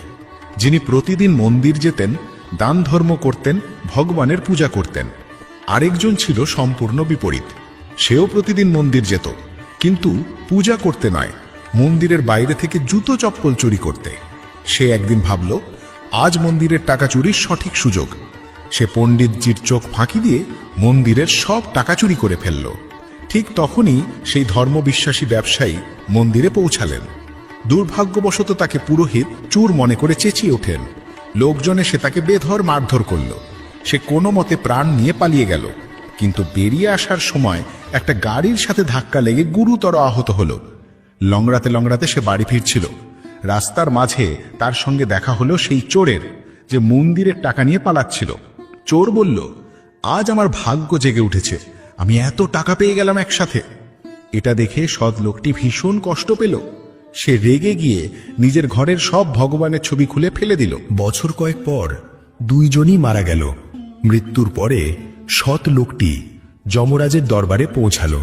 যিনি প্রতিদিন মন্দির যেতেন, দান ধর্ম করতেন, ভগবানের পূজা করতেন। আরেকজন ছিল সম্পূর্ণ বিপরীত। সেও প্রতিদিন মন্দির যেত, কিন্তু পূজা করতে নয়, মন্দিরের বাইরে থেকে জুতো চপ্পল চুরি করতে। সে একদিন ভাবল, আজ মন্দিরের টাকা চুরির সঠিক সুযোগ। সে পণ্ডিতজির চোখ ফাঁকি দিয়ে মন্দিরের সব টাকা চুরি করে ফেলল। ঠিক তখনই সেই ধর্মবিশ্বাসী ব্যবসায়ী মন্দিরে পৌঁছালেন। দুর্ভাগ্যবশত তাকে পুরোহিত চোর মনে করে চেঁচিয়ে ওঠেন। লোকজন এসে তাকে বেধড় মারধর করল। সে কোনো মতে প্রাণ নিয়ে পালিয়ে গেল, কিন্তু বেরিয়ে আসার সময় একটা গাড়ির সাথে ধাক্কা লেগে গুরুতর আহত হল। লংড়াতে লংড়াতে সে বাড়ি ফিরছিল। রাস্তার মাঝে তার সঙ্গে দেখা হলো সেই চোরের, যে মন্দিরের টাকা নিয়ে পালাচ্ছিল। চোর বলল, আজ আমার ভাগ্য জেগে উঠেছে, আমি এত টাকা পেয়ে গেলাম একসাথে। এটা দেখে সৎ লোকটি ভীষণ কষ্ট পেল। সে রেগে গিয়ে নিজের ঘরের সব ভগবানের ছবি খুলে ফেলে দিল। বছর কয়েক পর দুইজনই মারা গেল। মৃত্যুর পরে সৎ লোকটি যমরাজের দরবারে পৌঁছাল।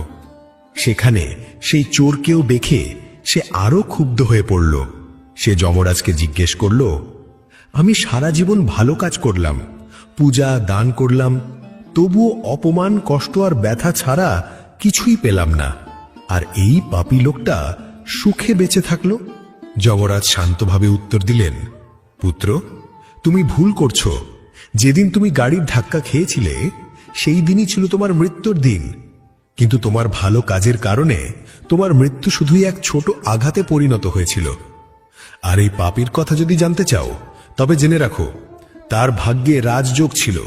সেখানে সেই চোরকেও দেখে সে আরো ক্ষুব্ধ হয়ে পড়ল। সে যমরাজকে জিজ্ঞেস করল, আমি সারা জীবন ভালো কাজ করলাম, পূজা দান করলাম, তবুও অপমান, কষ্ট আর ব্যথা ছাড়া কিছুই পেলাম না, আর এই পাপী লোকটা সুখে বেঁচে থাকলো। যমরাজ শান্তভাবে উত্তর দিলেন, পুত্র, তুমি ভুল করছো। যেদিন তুমি গাড়ির ধাক্কা খেয়েছিলে সেই দিনই ছিল তোমার মৃত্যুর দিন, কিন্তু তোমার ভালো কাজের কারণে তোমার মৃত্যু শুধুই এক ছোট আঘাতে পরিণত হয়েছিল। আর এই পাপীর কথা যদি জানতে চাও, তবে জেনে রাখো, তার ভাগ্যে রাজযোগ ছিল,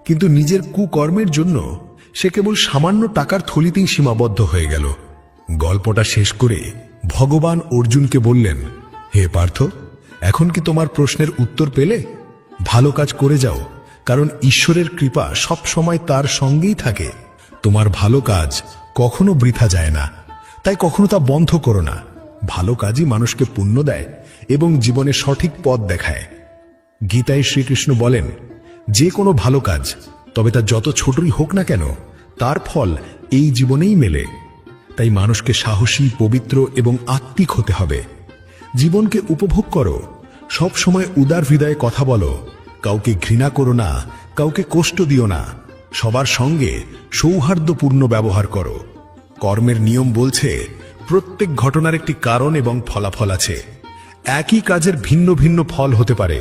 কিন্তু নিজের কুকর্মের জন্য সে কেবল সামান্য টাকার থলিতেই সীমাবদ্ধ হয়ে গেল। গল্পটা শেষ করে ভগবান অর্জুনকে বললেন, হে পার্থ, এখন কি তোমার প্রশ্নের উত্তর পেলে? ভালো কাজ করে যাও, কারণ ঈশ্বরের কৃপা সব সময় তার সঙ্গেই থাকে। তোমার ভালো কাজ কখনো বৃথা যায় না, তাই কখনো তা বন্ধ করো না। ভালো কাজই মানুষকে পুণ্য দেয় এবং জীবনে সঠিক পথ দেখায়। গীতায় শ্রীকৃষ্ণ বলেন, যে কোনো ভালো কাজ, তবে তা যত ছোটই হোক না কেন, তার ফল এই জীবনেই মেলে। তাই মানুষকে সাহসী, পবিত্র এবং আত্মিক হতে হবে। জীবনকে উপভোগ করো, সব সময় উদার হৃদয়ে কথা বলো, কাউকে ঘৃণা করো না, কাউকে কষ্ট দিও না, সবার সঙ্গে সৌহার্দ্যপূর্ণ ব্যবহার করো। কর্মের নিয়ম বলছে, প্রত্যেক ঘটনার একটি কারণ এবং ফলাফল আছে। একই কাজের ভিন্ন ভিন্ন ফল হতে পারে।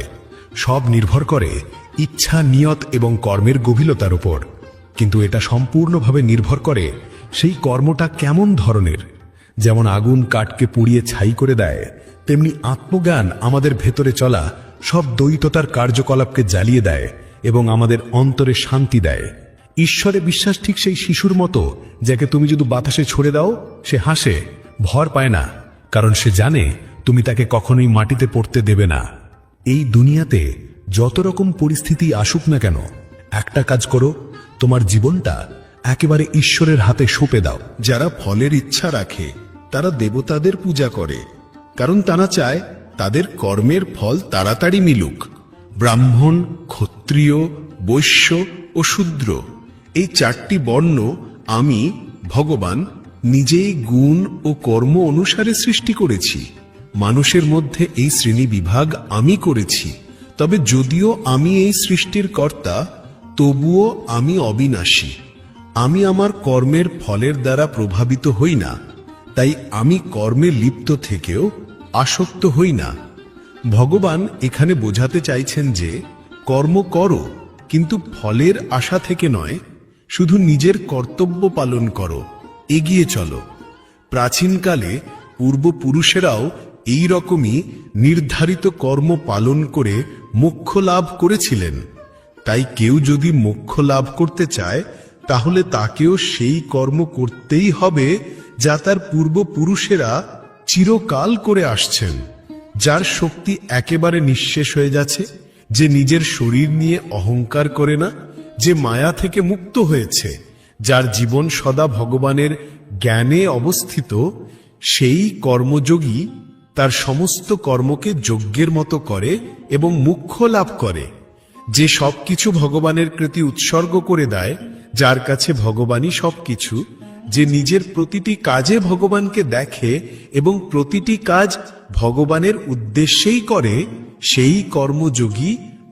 সব নির্ভর করে ইচ্ছা, নিয়ত এবং কর্মের গভীরতার উপর। কিন্তু এটা সম্পূর্ণভাবে নির্ভর করে সেই কর্মটা কেমন ধরনের। যেমন আগুন কাঠকে পুড়িয়ে ছাই করে দেয়, তেমনি আত্মজ্ঞান আমাদের ভেতরে চলা সব দ্বৈততার কার্যকলাপকে জ্বালিয়ে দেয় এবং আমাদের অন্তরে শান্তি দেয়। ঈশ্বরে বিশ্বাস ঠিক সেই শিশুর মতো, যাকে তুমি যদি বাতাসে ছড়ে দাও সে হাসে, ভর পায় না, কারণ সে জানে তুমি তাকে কখনোই মাটিতে পড়তে দেবে না। এই দুনিয়াতে যত রকম পরিস্থিতি আসুক না কেন, একটা কাজ করো, তোমার জীবনটা একেবারে ঈশ্বরের হাতে সঁপে দাও। যারা ফলের ইচ্ছা রাখে তারা দেবতাদের পূজা করে, কারণ তারা চায় তাদের কর্মের ফল তাড়াতাড়ি মিলুক। ব্রাহ্মণ, ক্ষত্রিয়, বৈশ্য ও শূদ্র, এই চারটি বর্ণ আমি ভগবান নিজেই গুণ ও কর্ম অনুসারে সৃষ্টি করেছি। মানুষের মধ্যে এই শ্রেণী বিভাগ আমি করেছি। তবে যদিও আমি এই সৃষ্টির কর্তা, তবুও আমি অবিনাশী। আমি আমার কর্মের ফলের দ্বারা প্রভাবিত হই না, তাই আমি কর্মে লিপ্ত থেকেও আসক্ত হই না। ভগবান এখানে বোঝাতে চাইছেন যে কর্ম করো, কিন্তু ফলের আশা থেকে নয়, শুধু নিজের কর্তব্য পালন করো, এগিয়ে চলো। প্রাচীনকালে পূর্বপুরুষেরাও এই রকমই নির্ধারিত কর্ম পালন করে মোক্ষ লাভ করেছিলেন। তাই কেউ যদি মোক্ষ লাভ করতে চায়, তাহলে তাকেও সেই কর্ম করতেই হবে যা তার পূর্বপুরুষেরা চিরকাল করে আসছেন। যার শক্তি একেবারে নিঃশেষ হয়ে যাচ্ছে, যে নিজের শরীর নিয়ে অহংকার করে না, যে মায়া থেকে মুক্ত হয়েছে, যার জীবন সদা ভগবানের জ্ঞানে অবস্থিত, সেই কর্মযোগী তার সমস্ত কর্মকে যজ্ঞের মতো করে এবং মোক্ষ লাভ করে। যে সবকিছু ভগবানের প্রতি উৎসর্গ করে দেয়, যার কাছে ভগবানই সবকিছু, যে নিজের প্রতিটি কাজে ভগবানকে দেখে এবং প্রতিটি কাজ ভগবানের উদ্দেশ্যেই করে, সেই কর্মযোগী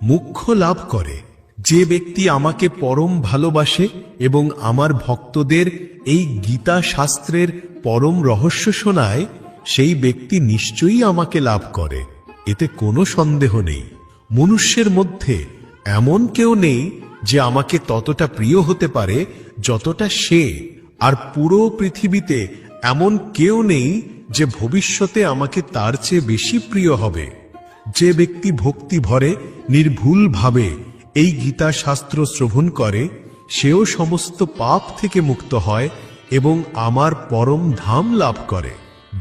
মোক্ষ লাভ করে। যে ব্যক্তি আমাকে পরম ভালোবাসে এবং আমার ভক্তদের এই গীতা শাস্ত্রের পরম রহস্য শোনায়, সেই ব্যক্তি নিশ্চয়ই আমাকে লাভ করে, এতে কোনো সন্দেহ নেই। মনুষ্যের মধ্যে এমন কেউ নেই যে আমাকে ততটা প্রিয় হতে পারে যতটা সে, আর পুরো পৃথিবীতে এমন কেউ নেই যে ভবিষ্যতে আমাকে তার চেয়ে বেশি প্রিয় হবে। যে ব্যক্তি ভক্তি ভরে নির্ভুলভাবে এই গীতা শাস্ত্র শ্রবণ করে, সেও সমস্ত পাপ থেকে মুক্ত হয় এবং আমার পরম ধাম লাভ করে।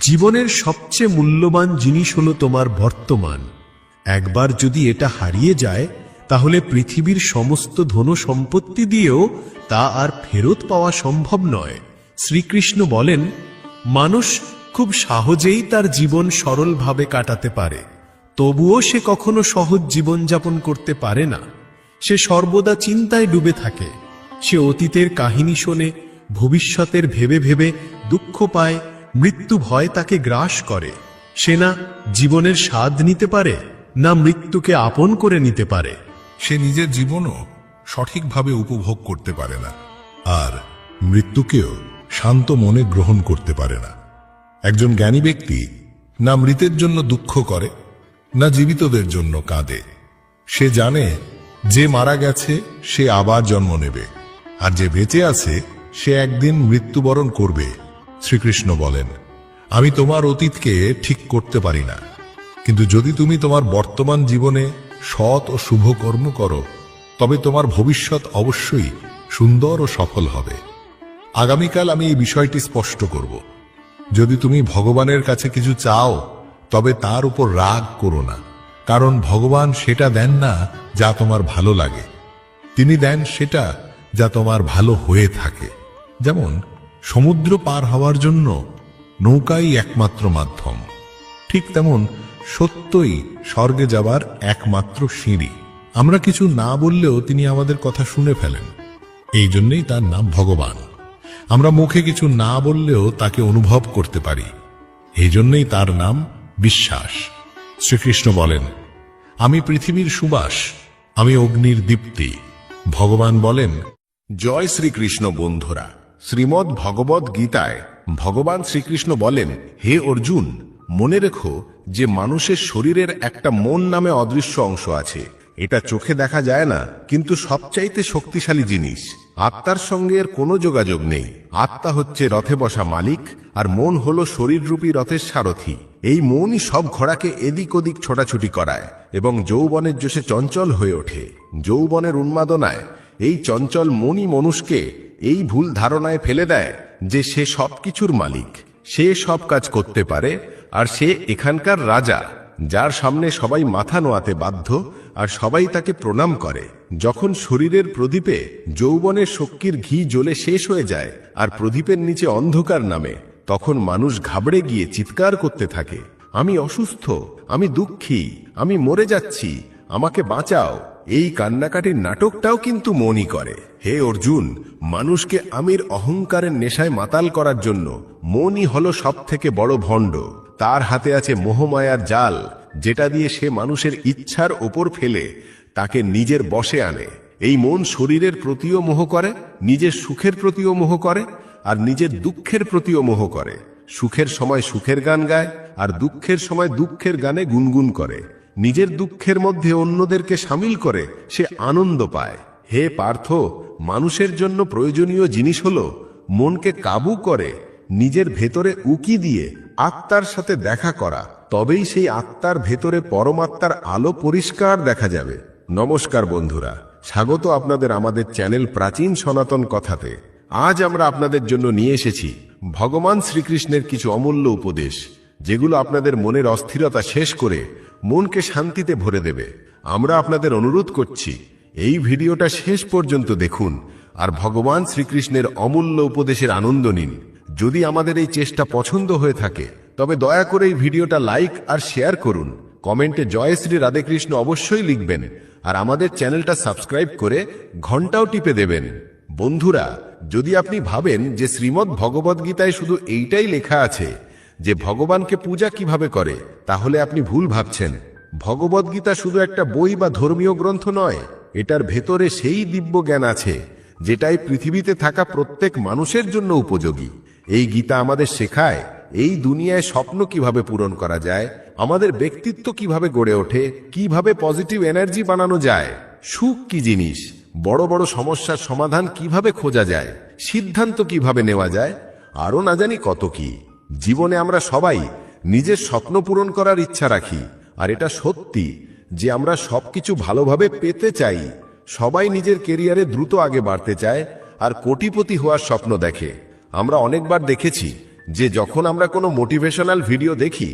জীবনের সবচেয়ে মূল্যবান জিনিস হলো তোমার বর্তমান। একবার যদি এটা হারিয়ে যায়, তাহলে পৃথিবীর সমস্ত ধন সম্পত্তি দিয়েও তা আর ফেরত পাওয়া সম্ভব নয়। শ্রীকৃষ্ণ বলেন, মানুষ খুব সহজেই তার জীবন সরলভাবে কাটাতে পারে, তবুও সে কখনো সহজ জীবনযাপন করতে পারে না। সে সর্বদা চিন্তায় ডুবে থাকে। সে অতীতের কাহিনী শোনে, ভবিষ্যতের ভেবে ভেবে দুঃখ পায়, মৃত্যু ভয় তাকে গ্রাস করে। সে না জীবনের স্বাদ নিতে পারে, না মৃত্যুকে আপন করে নিতে পারে। সে নিজের জীবনও সঠিকভাবে উপভোগ করতে পারে না, আর মৃত্যুকেও শান্ত মনে গ্রহণ করতে পারে না। একজন জ্ঞানী ব্যক্তি না মৃতের জন্য দুঃখ করে, না জীবিতদের জন্য কাঁদে। সে জানে যে মারা গেছে সে আবার জন্ম নেবে, আর যে বেঁচে আছে সে একদিন মৃত্যুবরণ করবে। শ্রীকৃষ্ণ বলেন, আমি তোমার অতীতকে ঠিক করতে পারি না, কিন্তু যদি তুমি তোমার বর্তমান জীবনে সৎ ও শুভ কর্ম করো, তবে তোমার ভবিষ্যৎ অবশ্যই সুন্দর ও সফল হবে। আগামীকাল আমি এই বিষয়টি স্পষ্ট করব। যদি তুমি ভগবানের কাছে কিছু চাও, তবে তার উপর রাগ করো না, কারণ ভগবান সেটা দেন না যা তোমার ভালো লাগে। তিনি দেন সেটা যা তোমার ভালো হয়ে থাকে। যেমন সমুদ্র পার হওয়ার জন্য নৌকাই একমাত্র মাধ্যম, ঠিক তেমন সত্যই স্বর্গে যাবার একমাত্র সিঁড়ি। আমরা কিছু না বললেও তিনি আমাদের কথা শুনে ফেলেন, এই জন্যই তার নাম ভগবান। আমরা মুখে কিছু না বললেও তাকে অনুভব করতে পারি, এই জন্যই তার নাম বিশ্বাস। শ্রীকৃষ্ণ বলেন, আমি পৃথিবীর সুবাস, আমি অগ্নির দীপ্তি। ভগবান বলেন, জয় শ্রীকৃষ্ণ। বন্ধুরা, শ্রীমদ্ ভগবদ গীতায় ভগবান শ্রীকৃষ্ণ বলেন, হে অর্জুন, মনে রেখো যে মানুষের শরীরের একটা মন নামে অদৃশ্য অংশ আছে। এটা চোখে দেখা যায় না, কিন্তু সবচাইতে শক্তিশালী জিনিস। আত্মার সঙ্গে এর কোনো যোগাযোগ নেই। আত্মা হচ্ছে রথে বসা মালিক, আর মন হলো শরীররূপী রথের সারথি। এই মনই সব ঘোড়াকে এদিক ওদিক ছোটাছুটি করায় এবং যৌবনের জোশে চঞ্চল হয়ে ওঠে। যৌবনের উন্মাদনায় এই চঞ্চল মনই মানুষকে এই ভুল ধারণায় ফেলে দেয় যে সে সবকিছুর মালিক, সে সব কাজ করতে পারে, আর সে এখানকার রাজা, যার সামনে সবাই মাথা নোয়াতে বাধ্য আর সবাই তাকে প্রণাম করে। যখন শরীরের প্রদীপে যৌবনের শক্তির ঘি জ্বলে শেষ হয়ে যায় আর প্রদীপের নিচে অন্ধকার নামে, তখন মানুষ ঘাবড়ে গিয়ে চিৎকার করতে থাকে, আমি অসুস্থ, আমি দুঃখী, আমি মরে যাচ্ছি, আমাকে বাঁচাও। এই কান্নাকাটির নাটকটাও কিন্তু মনই করে। হে অর্জুন, মানুষকে আমির অহংকারের নেশায় মাতাল করার জন্য মনই হলো সব থেকে বড় ভণ্ড। তার হাতে আছে মোহমায়ার জাল, যেটা দিয়ে সে মানুষের ইচ্ছার ওপর ফেলে তাকে নিজের বশে আনে। এই মন শরীরের প্রতিও মোহ করে, নিজের সুখের প্রতিও মোহ করে, আর নিজের দুঃখের প্রতিও মোহ করে। সুখের সময় সুখের গান গায়, আর দুঃখের সময় দুঃখের গানে গুনগুন করে। নিজের দুঃখের মধ্যে অন্যদেরকে সামিল করে সে আনন্দ পায়। হে পার্থ, মানুষের জন্য প্রয়োজনীয় জিনিস হলো মনকে কাবু করে নিজের ভেতরে উকি দিয়ে আত্মার সাথে দেখা করা। তবেই সেই আত্মার ভেতরে পরমাত্মার আলো পরিষ্কার দেখা যাবে। নমস্কার বন্ধুরা, স্বাগত আপনাদের আমাদের চ্যানেল প্রাচীন সনাতন কথাতে। আজ আমরা আপনাদের জন্য নিয়ে এসেছি ভগবান শ্রীকৃষ্ণের কিছু অমূল্য উপদেশ, যেগুলো আপনাদের মনের অস্থিরতা শেষ করে মনকে শান্তিতে ভরে দেবে। আমরা আপনাদের অনুরোধ করছি, এই ভিডিওটা শেষ পর্যন্ত দেখুন আর ভগবান শ্রীকৃষ্ণের অমূল্য উপদেশের আনন্দ নিন। যদি আমাদের এই চেষ্টা পছন্দ হয়ে থাকে তবে দয়া করে এই ভিডিওটা লাইক আর শেয়ার করুন। কমেন্টে জয় শ্রী রাধেকৃষ্ণ অবশ্যই লিখবেন আর আমাদের চ্যানেলটা সাবস্ক্রাইব করে ঘন্টাও টিপে দেবেন। বন্ধুরা, যদি আপনি ভাবেন যে শ্রীমদ্ ভগবদ্গীতায় শুধু এইটাই লেখা আছে যে ভগবানকে পূজা কিভাবে করে, তাহলে আপনি ভুল ভাবছেন। ভগবদ্গীতা শুধু একটা বই বা ধর্মীয় গ্রন্থ নয়, এটার ভেতরে সেই দিব্য জ্ঞান আছে যেটাই পৃথিবীতে থাকা প্রত্যেক মানুষের জন্য উপযোগী। এই গীতা আমাদের শেখায় এই দুনিয়ায় স্বপ্ন কিভাবে পূরণ করা যায়, আমাদের ব্যক্তিত্ব কিভাবে গড়ে ওঠে, কিভাবে পজিটিভ এনার্জি বানানো যায়, সুখ কি জিনিস, বড় বড় সমস্যার সমাধান কিভাবে খোঁজা যায়, সিদ্ধান্ত কিভাবে নেওয়া যায়, আরও না জানি কত কি। জীবনে আমরা সবাই নিজের স্বপ্ন পূরণ করার ইচ্ছা রাখি, আর এটা সত্যি যে আমরা সবকিছু ভালোভাবে পেতে চাই। সবাই নিজের কেরিয়ারে দ্রুত আগে বাড়তে চায় আর কোটিপতি হওয়ার স্বপ্ন দেখে। আমরা অনেকবার দেখেছি যে যখন আমরা কোনো মোটিভেশনাল ভিডিও দেখি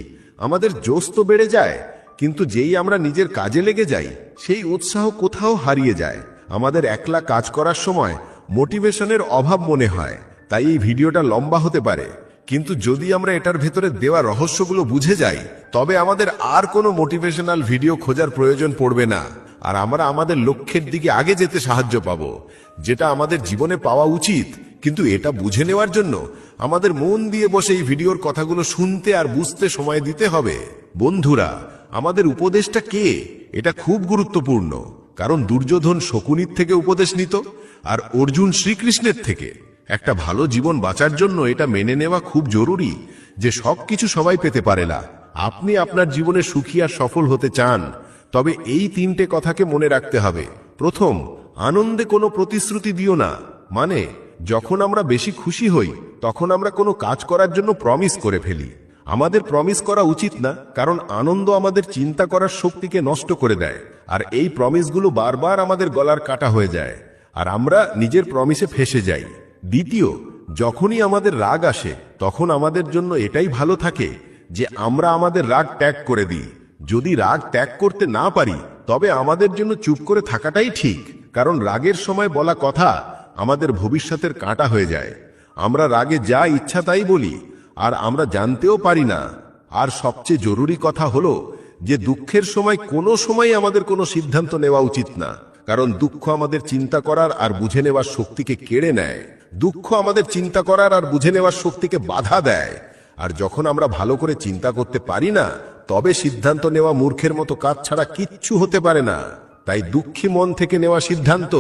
আমাদের জোশ তো বেড়ে যায়, কিন্তু যেই আমরা নিজের কাজে লেগে যাই সেই উৎসাহ কোথাও হারিয়ে যায়। আমাদের একলা কাজ করার সময় মোটিভেশনের অভাব মনে হয়। তাই এই ভিডিওটা লম্বা হতে পারে, কিন্তু যদি আমরা এটার ভেতরে দেওয়া রহস্যগুলো বুঝে যাই তবে আমাদের আর কোনো মোটিভেশনাল ভিডিও খোঁজার প্রয়োজন পড়বে না, আর আমরা আমাদের লক্ষ্যের দিকে আগে যেতে সাহায্য পাবো, যেটা আমাদের জীবনে পাওয়া উচিত। কিন্তু এটা বুঝে নেওয়ার জন্য আমাদের মন দিয়ে বসে এই ভিডিওর কথাগুলো শুনতে আর বুঝতে সময় দিতে হবে। বন্ধুরা, আমাদের উপদেশটা কে? এটা খুব গুরুত্বপূর্ণ, কারণ দুর্যোধন শকুনির থেকে উপদেশ নিত আর অর্জুন শ্রীকৃষ্ণের থেকে। একটা ভালো জীবন বাঁচার জন্য এটা মেনে নেওয়া খুব জরুরি যে সবকিছু সবাই পেতে পারে না। আপনি আপনার জীবনে সুখী আর সফল হতে চান, তবে এই তিনটে কথাকে মনে রাখতে হবে। প্রথম, আনন্দে কোনো প্রতিশ্রুতি দিও না। মানে যখন আমরা বেশি খুশি হই তখন আমরা কোনো কাজ করার জন্য প্রমিস করে ফেলি। আমাদের প্রমিস করা উচিত না, কারণ আনন্দ আমাদের চিন্তা করার শক্তিকে নষ্ট করে দেয়, আর এই প্রমিসগুলো বারবার আমাদের গলার কাটা হয়ে যায় আর আমরা নিজের প্রমিসে ফেসে যাই। দ্বিতীয়, যখনই আমাদের রাগ আসে তখন আমাদের জন্য এটাই ভালো থাকে যে আমরা আমাদের রাগ ত্যাগ করে দিই। যদি রাগ ত্যাগ করতে না পারি তবে আমাদের জন্য চুপ করে থাকাটাই ঠিক, কারণ রাগের সময় বলা কথা আমাদের ভবিষ্যতের কাঁটা হয়ে যায়। আমরা রাগে যা ইচ্ছা তাই বলি আর আমরা জানতেও পারি না। আর সবচেয়ে জরুরি কথা হলো যে দুঃখের সময় কোনো সময় আমাদের কোনো সিদ্ধান্ত নেওয়া উচিত না, কারণ দুঃখ আমাদের চিন্তা করার আর বুঝে নেওয়ার শক্তিকে কেড়ে নেয়। দুঃখ আমাদের চিন্তা করার আর বুঝে নেওয়ার শক্তিকে বাধা দেয়, আর যখন আমরা ভালো করে চিন্তা করতে পারি না তবে সিদ্ধান্ত নেওয়া মূর্খের মতো কাজ ছাড়া কিচ্ছু হতে পারে না। তাই দুঃখী মন থেকে নেওয়া সিদ্ধান্ত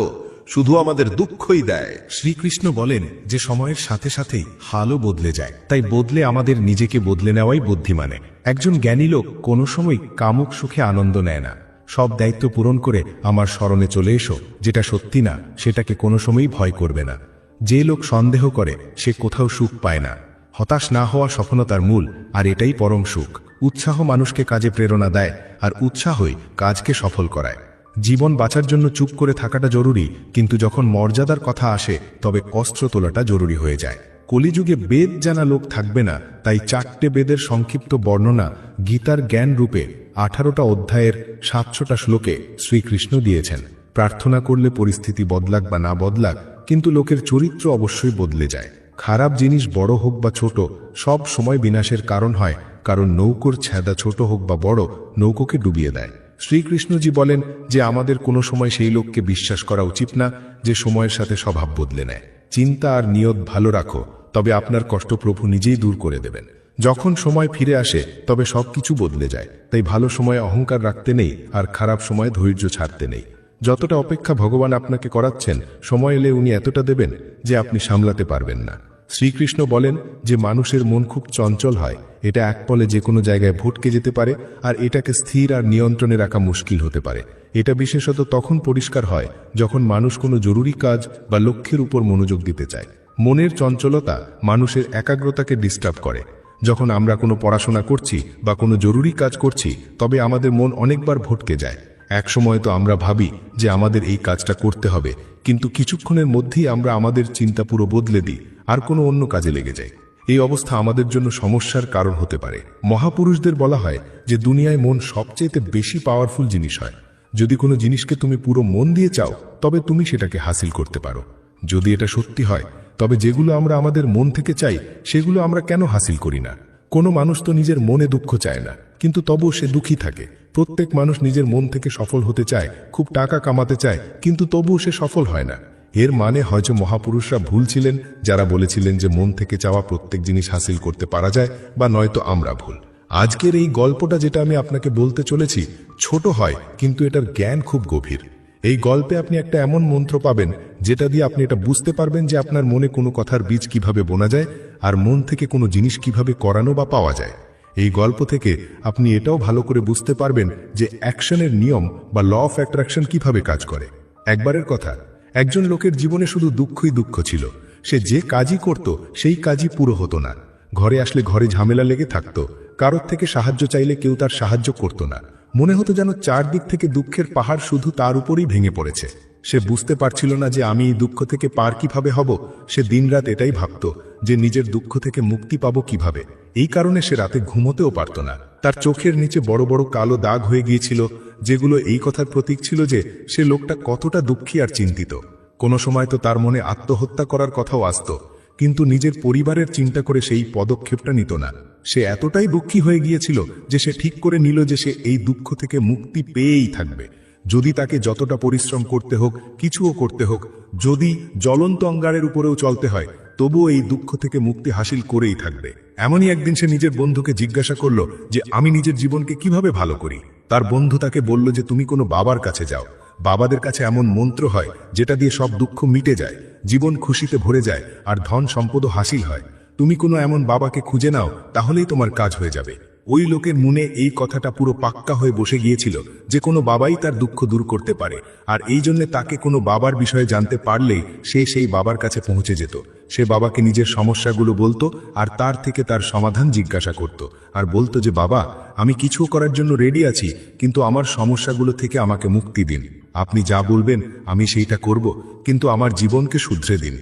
শুধু আমাদের দুঃখই দেয়। শ্রীকৃষ্ণ বলেন যে সময়ের সাথে সাথেই হালও বদলে যায়, তাই বদলে আমাদের নিজেকে বদলে নেওয়াই বুদ্ধিমানে। একজন জ্ঞানী লোক কোনো সময় কামুক সুখে আনন্দ নেয় না। সব দায়িত্ব পূরণ করে আমার স্মরণে চলে এসো, যেটা সত্যি না সেটাকে কোনো সময়ই ভয় করবে না। যে লোক সন্দেহ করে সে কোথাও সুখ পায় না। হতাশ না হওয়া সফলতার মূল, আর এটাই পরম সুখ। উৎসাহ মানুষকে কাজে প্রেরণা দেয়, আর উৎসাহই কাজকে সফল করায়। জীবন বাঁচার জন্য চুপ করে থাকাটা জরুরি, কিন্তু যখন মর্যাদার কথা আসে তবে কষ্ট তোলাটা জরুরি হয়ে যায়। কলিযুগে বেদ জানা লোক থাকবে না, তাই 4টে বেদের সংক্ষিপ্ত বর্ণনা গীতার জ্ঞান রূপে 18টা অধ্যায়ের 700টা শ্লোকে শ্রীকৃষ্ণ দিয়েছেন। প্রার্থনা করলে পরিস্থিতি বদলাক বা না বদলাক, কিন্তু লোকের চরিত্র অবশ্যই বদলে যায়। খারাপ জিনিস বড় হোক বা ছোট, সব সময় বিনাশের কারণ হয়, কারণ নৌকোর ছেদা ছোট হোক বা বড়, নৌকোকে ডুবিয়ে দেয়। শ্রীকৃষ্ণজি বলেন যে আমাদের কোনো সময় সেই লোককে বিশ্বাস করা উচিত না যে সময়ের সাথে স্বভাব বদলে নেয়। চিন্তা আর নিয়ত ভালো রাখো, তবে আপনার কষ্ট প্রভু নিজেই দূর করে দেবেন। যখন সময় ফিরে আসে তবে সবকিছু বদলে যায়। তাই ভালো সময়ে অহংকার রাখতে নেই, আর খারাপ সময়ে ধৈর্য ছাড়তে নেই। যতটা অপেক্ষা ভগবান আপনাকে করাচ্ছেন, সময় এলে উনি এতটা দেবেন যে আপনি সামলাতে পারবেন না। শ্রীকৃষ্ণ বলেন যে মানুষের মন খুব চঞ্চল হয়, এটা এক পলে যে কোনো জায়গায় ভটকে যেতে পারে, আর এটাকে স্থির আর নিয়ন্ত্রণে রাখা মুশকিল হতে পারে। এটা বিশেষত তখন পরিষ্কার হয় যখন মানুষ কোনো জরুরি কাজ বা লক্ষ্যের উপর মনোযোগ দিতে চায়। মনের চঞ্চলতা মানুষের একাগ্রতাকে ডিস্টার্ব করে। যখন আমরা কোনো পড়াশোনা করছি বা কোনো জরুরি কাজ করছি তবে আমাদের মন অনেকবার ভটকে যায়। এক সময় তো আমরা ভাবি যে আমাদের এই কাজটা করতে হবে, কিন্তু কিছুক্ষণের মধ্যেই আমরা আমাদের চিন্তা পুরো বদলে দিই আর কোনো অন্য কাজে লেগে যাই। এই অবস্থা আমাদের জন্য সমস্যার কারণ হতে পারে। মহাপুরুষদের বলা হয় যে দুনিয়ায় মন সবচেয়ে বেশি পাওয়ারফুল জিনিস হয়। যদি কোনো জিনিসকে তুমি পুরো মন দিয়ে চাও তবে তুমি সেটাকে হাসিল করতে পারো। যদি এটা সত্যি হয়, তবে যেগুলো আমরা আমাদের মন থেকে চাই সেগুলো আমরা কেন হাসিল করি না? কোনো মানুষ তো নিজের মনে দুঃখ চায় না, কিন্তু তবুও সে দুঃখী থাকে। প্রত্যেক মানুষ নিজের মন থেকে সফল হতে চায়, খুব টাকা কামাতে চায়, কিন্তু তবুও সে সফল হয় না। এর মানে হয়তো মহাপুরুষরা ভুল ছিলেন যারা বলেছিলেন যে মন থেকে চাওয়া প্রত্যেক জিনিস হাসিল করতে পারা যায়, বা নয়তো আমরা ভুল। আজকের এই গল্পটা যেটা আমি আপনাকে বলতে চলেছি ছোট হয়, কিন্তু এটার জ্ঞান খুব গভীর। এই গল্পে আপনি একটা এমন মন্ত্র পাবেন যেটা দিয়ে আপনি এটা বুঝতে পারবেন যে আপনার মনে কোনো কথার বীজ কিভাবে বোনা যায়, আর মন থেকে কোনো জিনিস কিভাবে করানো বা পাওয়া যায়। এই গল্প থেকে আপনি এটাও ভালো করে বুঝতে পারবেন যে অ্যাকশনের নিয়ম বা ল অফ অ্যাট্রাকশন কিভাবে কাজ করে। একবারের কথা, একজন লোকের জীবনে শুধু দুঃখই দুঃখ ছিল। সে যে কাজই করত সেই কাজই পুরো হতো না। ঘরে আসলে ঘরে ঝামেলা লেগে থাকতো, কারোর থেকে সাহায্য চাইলে কেউ তার সাহায্য করতো না। মনে হতো যেন চারদিক থেকে দুঃখের পাহাড় শুধু তার উপরেই ভেঙে পড়েছে। সে বুঝতে পারছিল না যে আমি এই দুঃখ থেকে পার কিভাবে হব। সে দিনরাত এটাই ভাবত যে নিজের দুঃখ থেকে মুক্তি পাবো কিভাবে। এই কারণে সে রাতে ঘুমোতেও পারত না। তার চোখের নিচে বড় বড় কালো দাগ হয়ে গিয়েছিল, যেগুলো এই কথার প্রতীক ছিল যে সে লোকটা কতটা দুঃখী আর চিন্তিত। কোনো সময় তো তার মনে আত্মহত্যা করার কথাও আসতো, কিন্তু নিজের পরিবারের চিন্তা করে সেই পদক্ষেপটা নিত না। সে এতটাই দুঃখী হয়ে গিয়েছিল যে সে ঠিক করে নিল যে সে এই দুঃখ থেকে মুক্তি পেয়েই থাকবে। যদি তাকে যতটা পরিশ্রম করতে হোক, কিছুও করতে হোক, যদি জ্বলন্ত অঙ্গারের উপরেও চলতে হয়, তবুও এই দুঃখ থেকে মুক্তি হাসিল করেই থাকবে। এমনই একদিন সে নিজের বন্ধুকে জিজ্ঞাসা করল যে আমি নিজের জীবনকে কিভাবে ভালো করি। তার বন্ধু তাকে বলল যে তুমি কোনো বাবার কাছে যাও। বাবাদের কাছে এমন মন্ত্র হয় যেটা দিয়ে সব দুঃখ মিটে যায়, জীবন খুশিতে ভরে যায়, আর ধন সম্পদও হাসিল হয়। তুমি কোনো এমন বাবাকে খুঁজে নাও, তাহলেই তোমার কাজ হয়ে যাবে। ওই লোকের মনে এই কথাটা পুরো পাক্কা হয়ে বসে গিয়েছিল যে কোনো বাবাই তার দুঃখ দূর করতে পারে, আর এই জন্য তাকে কোনো বাবার বিষয়ে জানতে পারলেই সে সেই বাবার কাছে পৌঁছে যেত। সে বাবাকে নিজের সমস্যাগুলো বলতো আর তার থেকে তার সমাধান জিজ্ঞাসা করত, আর বলতো যে বাবা, আমি কিছু করার জন্য রেডি আছি, কিন্তু আমার সমস্যাগুলো থেকে আমাকে মুক্তি দিন। আপনি যা বলবেন আমি সেইটা করব, কিন্তু আমার জীবনকে শুধরে দিন।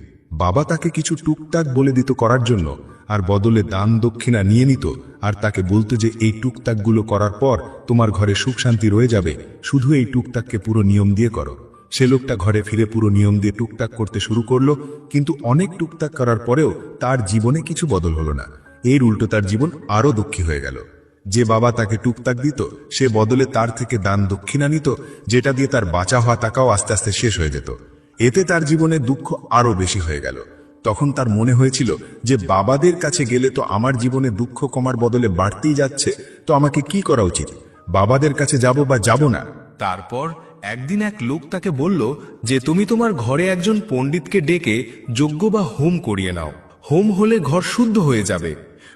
বাবা তাকে কিছু টুকটাক বলে দিত করার জন্য, আর বদলে দান দক্ষিণা নিয়ে নিত, আর তাকে বলতো যে এই টুকটাকগুলো করার পর তোমার ঘরে সুখ শান্তি রয়ে যাবে, শুধু এই টুকটাককে পুরো নিয়ম দিয়ে করো। সে লোকটা ঘরে ফিরে পুরো নিয়ম দিয়ে টুকটাক করতে শুরু করলো, কিন্তু অনেক টুকটাক করার পরেও তার জীবনে কিছু বদল হলো না। এর উল্টো তার জীবন আরো দুঃখী হয়ে গেল। যে বাবা তাকে টুকটাক দিত, সে বদলে তার থেকে দান দক্ষিণা নিত, যেটা দিয়ে তার বাঁচা হওয়া টাকাও আস্তে আস্তে শেষ হয়ে যেত। এতে তার জীবনে দুঃখ আরো বেশি হয়ে গেল। তখন তার মনে হয়েছিল যে বাবাদের কাছে গেলে তো আমার জীবনে দুঃখ কমার বদলে বাড়তেই যাচ্ছে, তো আমাকে কি করা উচিত? বাবাদের কাছে যাব বা যাব না? তারপর একদিন এক লোক তাকে বলল যে তুমি তোমার ঘরে একজন পণ্ডিতকে ডেকে যজ্ঞ বা হোম করিয়ে নাও। হোম হলে ঘর শুদ্ধ হয়ে যাবে।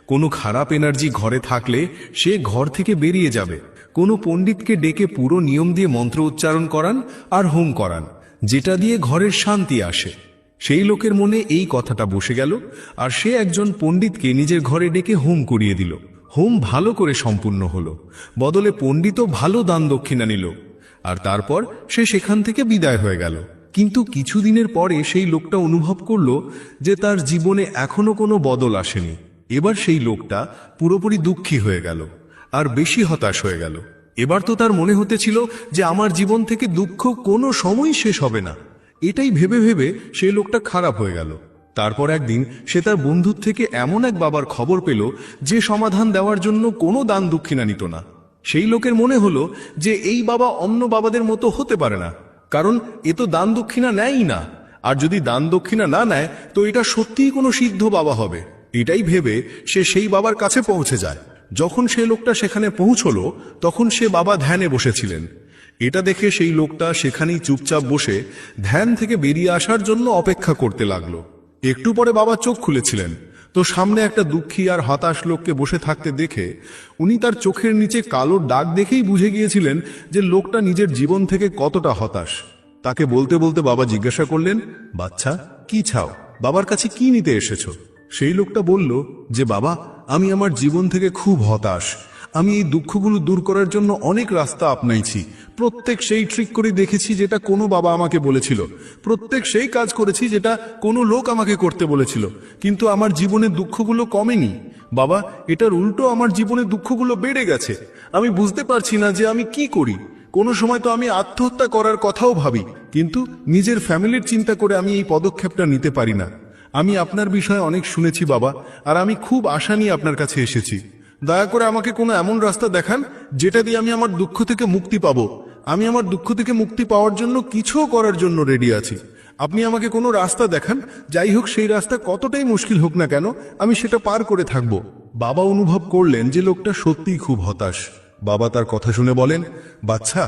কোনো খারাপ এনার্জি ঘরে থাকলে সে ঘর থেকে বেরিয়ে যাবে। কোনো পণ্ডিতকে ডেকে পুরো নিয়ম দিয়ে মন্ত্র উচ্চারণ করান আর হোম করান, যেটা দিয়ে ঘরের শান্তি আসে। সেই লোকের মনে এই কথাটা বসে গেল, আর সে একজন পণ্ডিতকে নিজের ঘরে ডেকে হোম করিয়ে দিল। হোম ভালো করে সম্পূর্ণ হলো, বদলে পণ্ডিতও ভালো দান দক্ষিণা নিল, আর তারপর সে সেখান থেকে বিদায় হয়ে গেল। কিন্তু কিছুদিনের পরে সেই লোকটা অনুভব করলো যে তার জীবনে এখনো কোনো বদল আসেনি। এবার সেই লোকটা পুরোপুরি দুঃখী হয়ে গেল আর বেশি হতাশ হয়ে গেল। এবার তো তার মনে হতেছিল যে আমার জীবন থেকে দুঃখ কোনো সময় শেষ হবে না। এটাই ভেবে ভেবে সেই লোকটা খারাপ হয়ে গেল। তারপর একদিন সে তার বন্ধুর থেকে এমন এক বাবার খবর পেল যে সমাধান দেওয়ার জন্য কোনো দান দক্ষিণা নিত না। সেই লোকের মনে হলো যে এই বাবা অন্য বাবাদের মতো হতে পারে না, কারণ এ তো দান দক্ষিণা নেয়ই না, আর যদি দান দক্ষিণা না নেয় তো এটা সত্যিই কোনো সিদ্ধ বাবা হবে। এটাই ভেবে সে সেই বাবার কাছে পৌঁছে যায়। যখন সেই লোকটা সেখানে পৌঁছলো তখন সে বাবা ধ্যানে বসেছিলেন। এটা দেখে সেই লোকটা সেখানেই চুপচাপ বসে ধ্যান থেকে বেরিয়ে আসার জন্য অপেক্ষা করতে লাগলো। একটু পরে বাবা চোখ খুলেছিলেন, তো সামনে একটা দুঃখী আর হতাশ লোককে বসে থাকতে দেখে উনি তার চোখের নিচে কালো দাগ দেখেই বুঝে গিয়েছিলেন যে লোকটা নিজের জীবন থেকে কতটা হতাশ। তাকে বলতে বলতে বাবা জিজ্ঞাসা করলেন, বাচ্চা, কি চাও? বাবার কাছে কি নিতে এসেছো? সেই লোকটা বলল যে বাবা, আমি আমার জীবন থেকে খুব হতাশ। আমি এই দুঃখগুলো দূর করার জন্য অনেক রাস্তা আপনাইছি। প্রত্যেক সেই ট্রিক করে দেখেছি যেটা কোনো বাবা আমাকে বলেছিল। প্রত্যেক সেই কাজ করেছি যেটা কোনো লোক আমাকে করতে বলেছিল, কিন্তু আমার জীবনে দুঃখগুলো কমেনি। বাবা, এটার উল্টো আমার জীবনে দুঃখগুলো বেড়ে গেছে। আমি বুঝতে পারছি না যে আমি কি করি। কোনো সময় তো আমি আত্মহত্যা করার কথাও ভাবি, কিন্তু নিজের ফ্যামিলির চিন্তা করে আমি এই পদক্ষেপটা নিতে পারি না। আমি আপনার বিষয়ে অনেক শুনেছি বাবা, আর আমি খুব আশা নিয়ে আপনার কাছে এসেছি। দয়া করে আমাকে কোনো এমন রাস্তা দেখান যেটা দিয়ে আমি আমার দুঃখ থেকে মুক্তি পাবো। আমি আমার দুঃখ থেকে মুক্তি পাওয়ার জন্য কিছুও করার জন্য রেডি আছি। আপনি আমাকে কোনো রাস্তা দেখান, যাই হোক সেই রাস্তা কতটাই মুশকিল হোক না কেন, আমি সেটা পার করে থাকব। বাবা অনুভব করলেন যে লোকটা সত্যিই খুব হতাশ। বাবা তার কথা শুনে বলেন, বাচ্চা,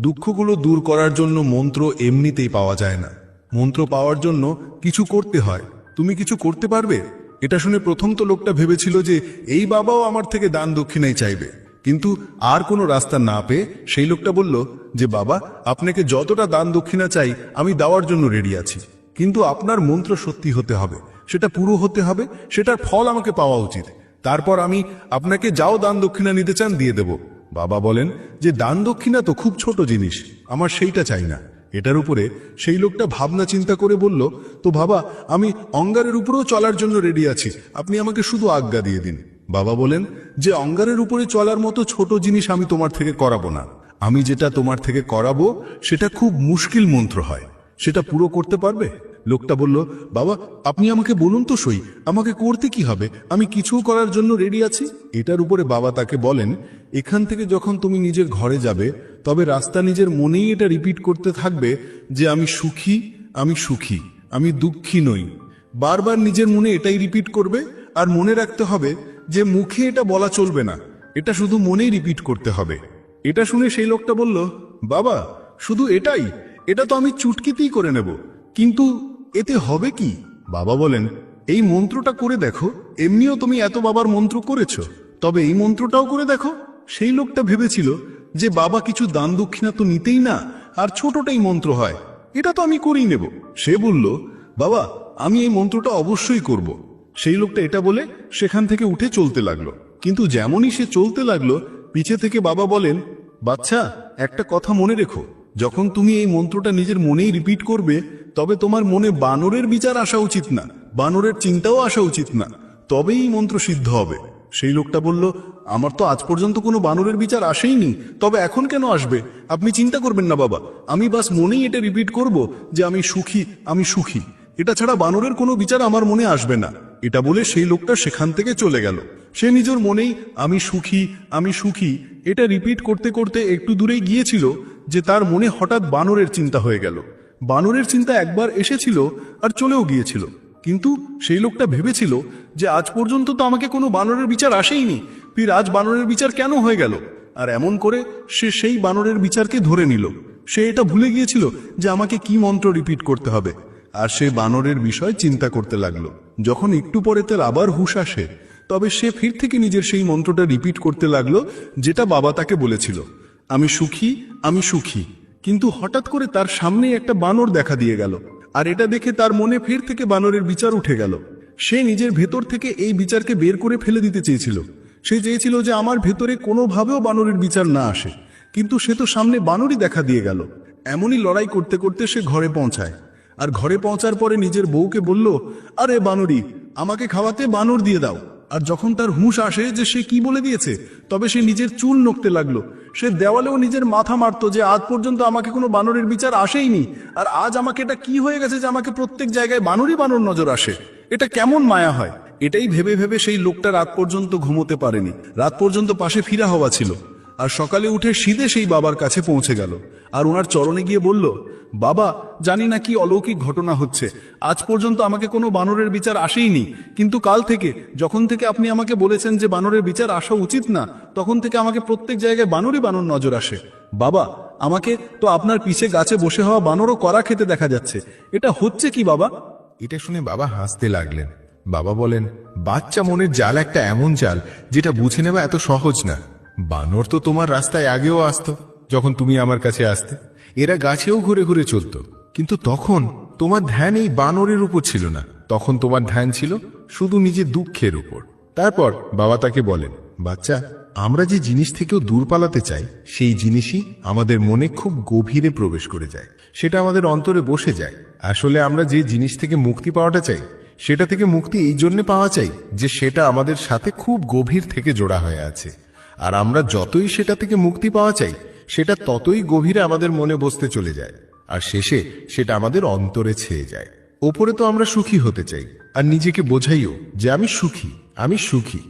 দুঃখগুলো দূর করার জন্য মন্ত্র এমনিতেই পাওয়া যায় না। মন্ত্র পাওয়ার জন্য কিছু করতে হয়। তুমি কিছু করতে পারবে? এটা শুনে প্রথম তো লোকটা ভেবেছিল যে এই বাবাও আমার থেকে দান দক্ষিণাই চাইবে, কিন্তু আর কোনো রাস্তা না পেয়ে সেই লোকটা বলল যে বাবা, আপনাকে যতটা দান দক্ষিণা চাই আমি দেওয়ার জন্য রেডি আছি, কিন্তু আপনার মন্ত্র সত্যি হতে হবে, সেটা পুরো হতে হবে, সেটার ফল আমাকে পাওয়া উচিত। তারপর আমি আপনাকে যাও দান দক্ষিণা নিতে চান দিয়ে দেব। বাবা বলেন যে দান দক্ষিণা তো খুব ছোট জিনিস, আমার সেইটা চাই না। এটার উপরে সেই লোকটা ভাবনা চিন্তা করে বলল, তো বাবা, আমি অঙ্গারের উপরেও চলার জন্য রেডি আছি, আপনি আমাকে শুধু আজ্ঞা দিয়ে দিন। বাবা বলেন যে অঙ্গারের উপরে চলার মতো ছোট জিনিস আমি তোমার থেকে করাবো না। আমি যেটা তোমার থেকে করাবো সেটা খুব মুশকিল মন্ত্র হয়, সেটা পুরো করতে পারবে? লোকটা বলল, বাবা আপনি আমাকে বলুন তো সই, আমাকে করতে কি হবে, আমি কিছু করার জন্য রেডি আছি। এটার উপরে বাবা তাকে বলেন, এখান থেকে যখন তুমি নিজের ঘরে যাবে, তবে রাস্তা নিজের মনেই এটা রিপিট করতে থাকবে যে আমি সুখী, আমি সুখী, আমি দুঃখী নই। বারবার নিজের মনে এটাই রিপিট করবে, আর মনে রাখতে হবে যে মুখে এটা বলা চলবে না, এটা শুধু মনেই রিপিট করতে হবে। এটা শুনে সেই লোকটা বলল, বাবা শুধু এটাই? এটা তো আমি চুটকিতেই করে নেব, কিন্তু এতে হবে কি? বাবা বলেন, এই মন্ত্রটা করে দেখো, এমনিও তুমি এত বাবার মন্ত্র করেছো, তবে এই মন্ত্রটাও করে দেখো। সেই লোকটা ভেবেছিল যে বাবা কিছু দান দক্ষিণা তো নিতেই না, আর ছোটটাই মন্ত্র হয়, এটা তো আমি করেই নেব। সে বলল, বাবা আমি এই মন্ত্রটা অবশ্যই করব। সেই লোকটা এটা বলে সেখান থেকে উঠে চলতে লাগলো, কিন্তু যেমনই সে চলতে লাগলো, পিছে থেকে বাবা বলেন, বাচ্চা একটা কথা মনে রেখো, যখন তুমি এই মন্ত্রটা নিজের মনেই রিপিট করবে, তবে তোমার মনে বানরের বিচার আসা উচিত না, বানরের চিন্তাও আসা উচিত না, তবেই এই মন্ত্র সিদ্ধ হবে। সেই লোকটা বলল, আমার তো আজ পর্যন্ত কোনো বানরের বিচার আসেইনি, তবে এখন কেন আসবে? আপনি চিন্তা করবেন না বাবা, আমি বাস মনেই এটা রিপিট করব যে আমি সুখী, আমি সুখী, এটা ছাড়া বানরের কোনো বিচার আমার মনে আসবে না। এটা বলে সেই লোকটা সেখান থেকে চলে গেল। সে নিজের মনেই আমি সুখী, আমি সুখী এটা রিপিট করতে করতে একটু দূরেই গিয়েছিল যে তার মনে হঠাৎ বানরের চিন্তা হয়ে গেল। বানরের চিন্তা একবার এসেছিল আর চলেও গিয়েছিল, কিন্তু সেই লোকটা ভেবেছিল যে আজ পর্যন্ত তো আমাকে কোনো বানরের বিচার আসেইনি, ফির আজ বানরের বিচার কেন হয়ে গেল? আর এমন করে সে সেই বানরের বিচারকে ধরে নিল। সে এটা ভুলে গিয়েছিল যে আমাকে কি মন্ত্র রিপিট করতে হবে, আর সে বানরের বিষয় চিন্তা করতে লাগলো। যখন একটু পরে তার আবার হুঁশ আসে, তবে সে ফির থেকে নিজের সেই মন্ত্রটা রিপিট করতে লাগলো যেটা বাবা তাকে বলেছিল, আমি সুখী, আমি সুখী। কিন্তু হঠাৎ করে তার সামনেই একটা বানর দেখা দিয়ে গেল, আর এটা দেখে তার মনে ফের থেকে বানরের বিচার উঠে গেল। সে নিজের ভেতর থেকে এই বিচারকে বের করে ফেলে দিতে চেয়েছিল। সে চেয়েছিল যে আমার ভেতরে কোনোভাবেও বানরের বিচার না আসে, কিন্তু সে তো সামনে বানরই দেখা দিয়ে গেল। এমনই লড়াই করতে করতে সে ঘরে পৌঁছায়, আর ঘরে পৌঁছার পরে নিজের বউকে বলল, আরে বানরী, আমাকে খাওয়াতে বানর দিয়ে দাও। আর যখন তার হুঁশ আসে যে সে কি বলে দিয়েছে, তবে সে নিজের চুল নড়তে লাগলো। সে দেওয়ালেও নিজের মাথা মারতো যে আজ পর্যন্ত আমাকে কোনো বানরের বিচার আসেইনি, আর আজ আমাকে এটা কি হয়ে গেছে যে আমাকে প্রত্যেক জায়গায় বানরই বানর নজর আসে, এটা কেমন মায়া হয়। এটাই ভেবে ভেবে সেই লোকটা রাত পর্যন্ত ঘুমোতে পারেনি। রাত পর্যন্ত পাশে ফিরা হওয়া ছিল, আর সকালে উঠে সিধে সেই বাবার কাছে পৌঁছে গেল, আর ওনার চরণে গিয়ে বলল, বাবা জানি না কি অলৌকিক ঘটনা হচ্ছে, আজ পর্যন্ত আমাকে কোনো বানরের বিচার আসেইনি, কিন্তু কাল থেকে যখন থেকে আপনি আমাকে বলেছেন যে বানরের বিচার আসা উচিত না, তখন থেকে আমাকে প্রত্যেক জায়গায় বানরই বানর নজর আসে। বাবা আমাকে তো আপনার পিছে গাছে বসে হওয়া বানরও করা খেতে দেখা যাচ্ছে, এটা হচ্ছে কি বাবা? এটা শুনে বাবা হাসতে লাগলেন। বাবা বলেন, বাচ্চা মনের জাল একটা এমন জাল যেটা বুঝে নেওয়া এত সহজ না। বানর তো তোমার রাস্তায় আগেও আসতো, যখন তুমি আমার কাছে আসতে, এরা গাছেও ঘুরে ঘুরে চলতো, কিন্তু তখন তোমার ধ্যান এই বানরের উপর ছিল না, তখন তোমার ধ্যান ছিল শুধু নিজের দুঃখের উপর। তারপর বাবা তাকে বলেন, বাচ্চা, আমরা যে জিনিস থেকেও দূর পালাতে চাই, সেই জিনিসই আমাদের মনে খুব গভীরে প্রবেশ করে যায়, সেটা আমাদের অন্তরে বসে যায়। আসলে আমরা যে জিনিস থেকে মুক্তি পাওয়াটা চাই, সেটা থেকে মুক্তি এই জন্য পাওয়া চাই যে সেটা আমাদের সাথে খুব গভীর থেকে জোড়া হয়ে আছে। আর আমরা যতই সেটা থেকে মুক্তি পাওয়া চাই, সেটা ততই গভীরে আমাদের মনে বসতে চলে যায়, আর শেষে সেটা আমাদের অন্তরে ছেয়ে যায়। ওপরে তো আমরা সুখী হতে চাই, আর নিজেকে বোঝাইও যে আমি সুখী, আমি সুখী।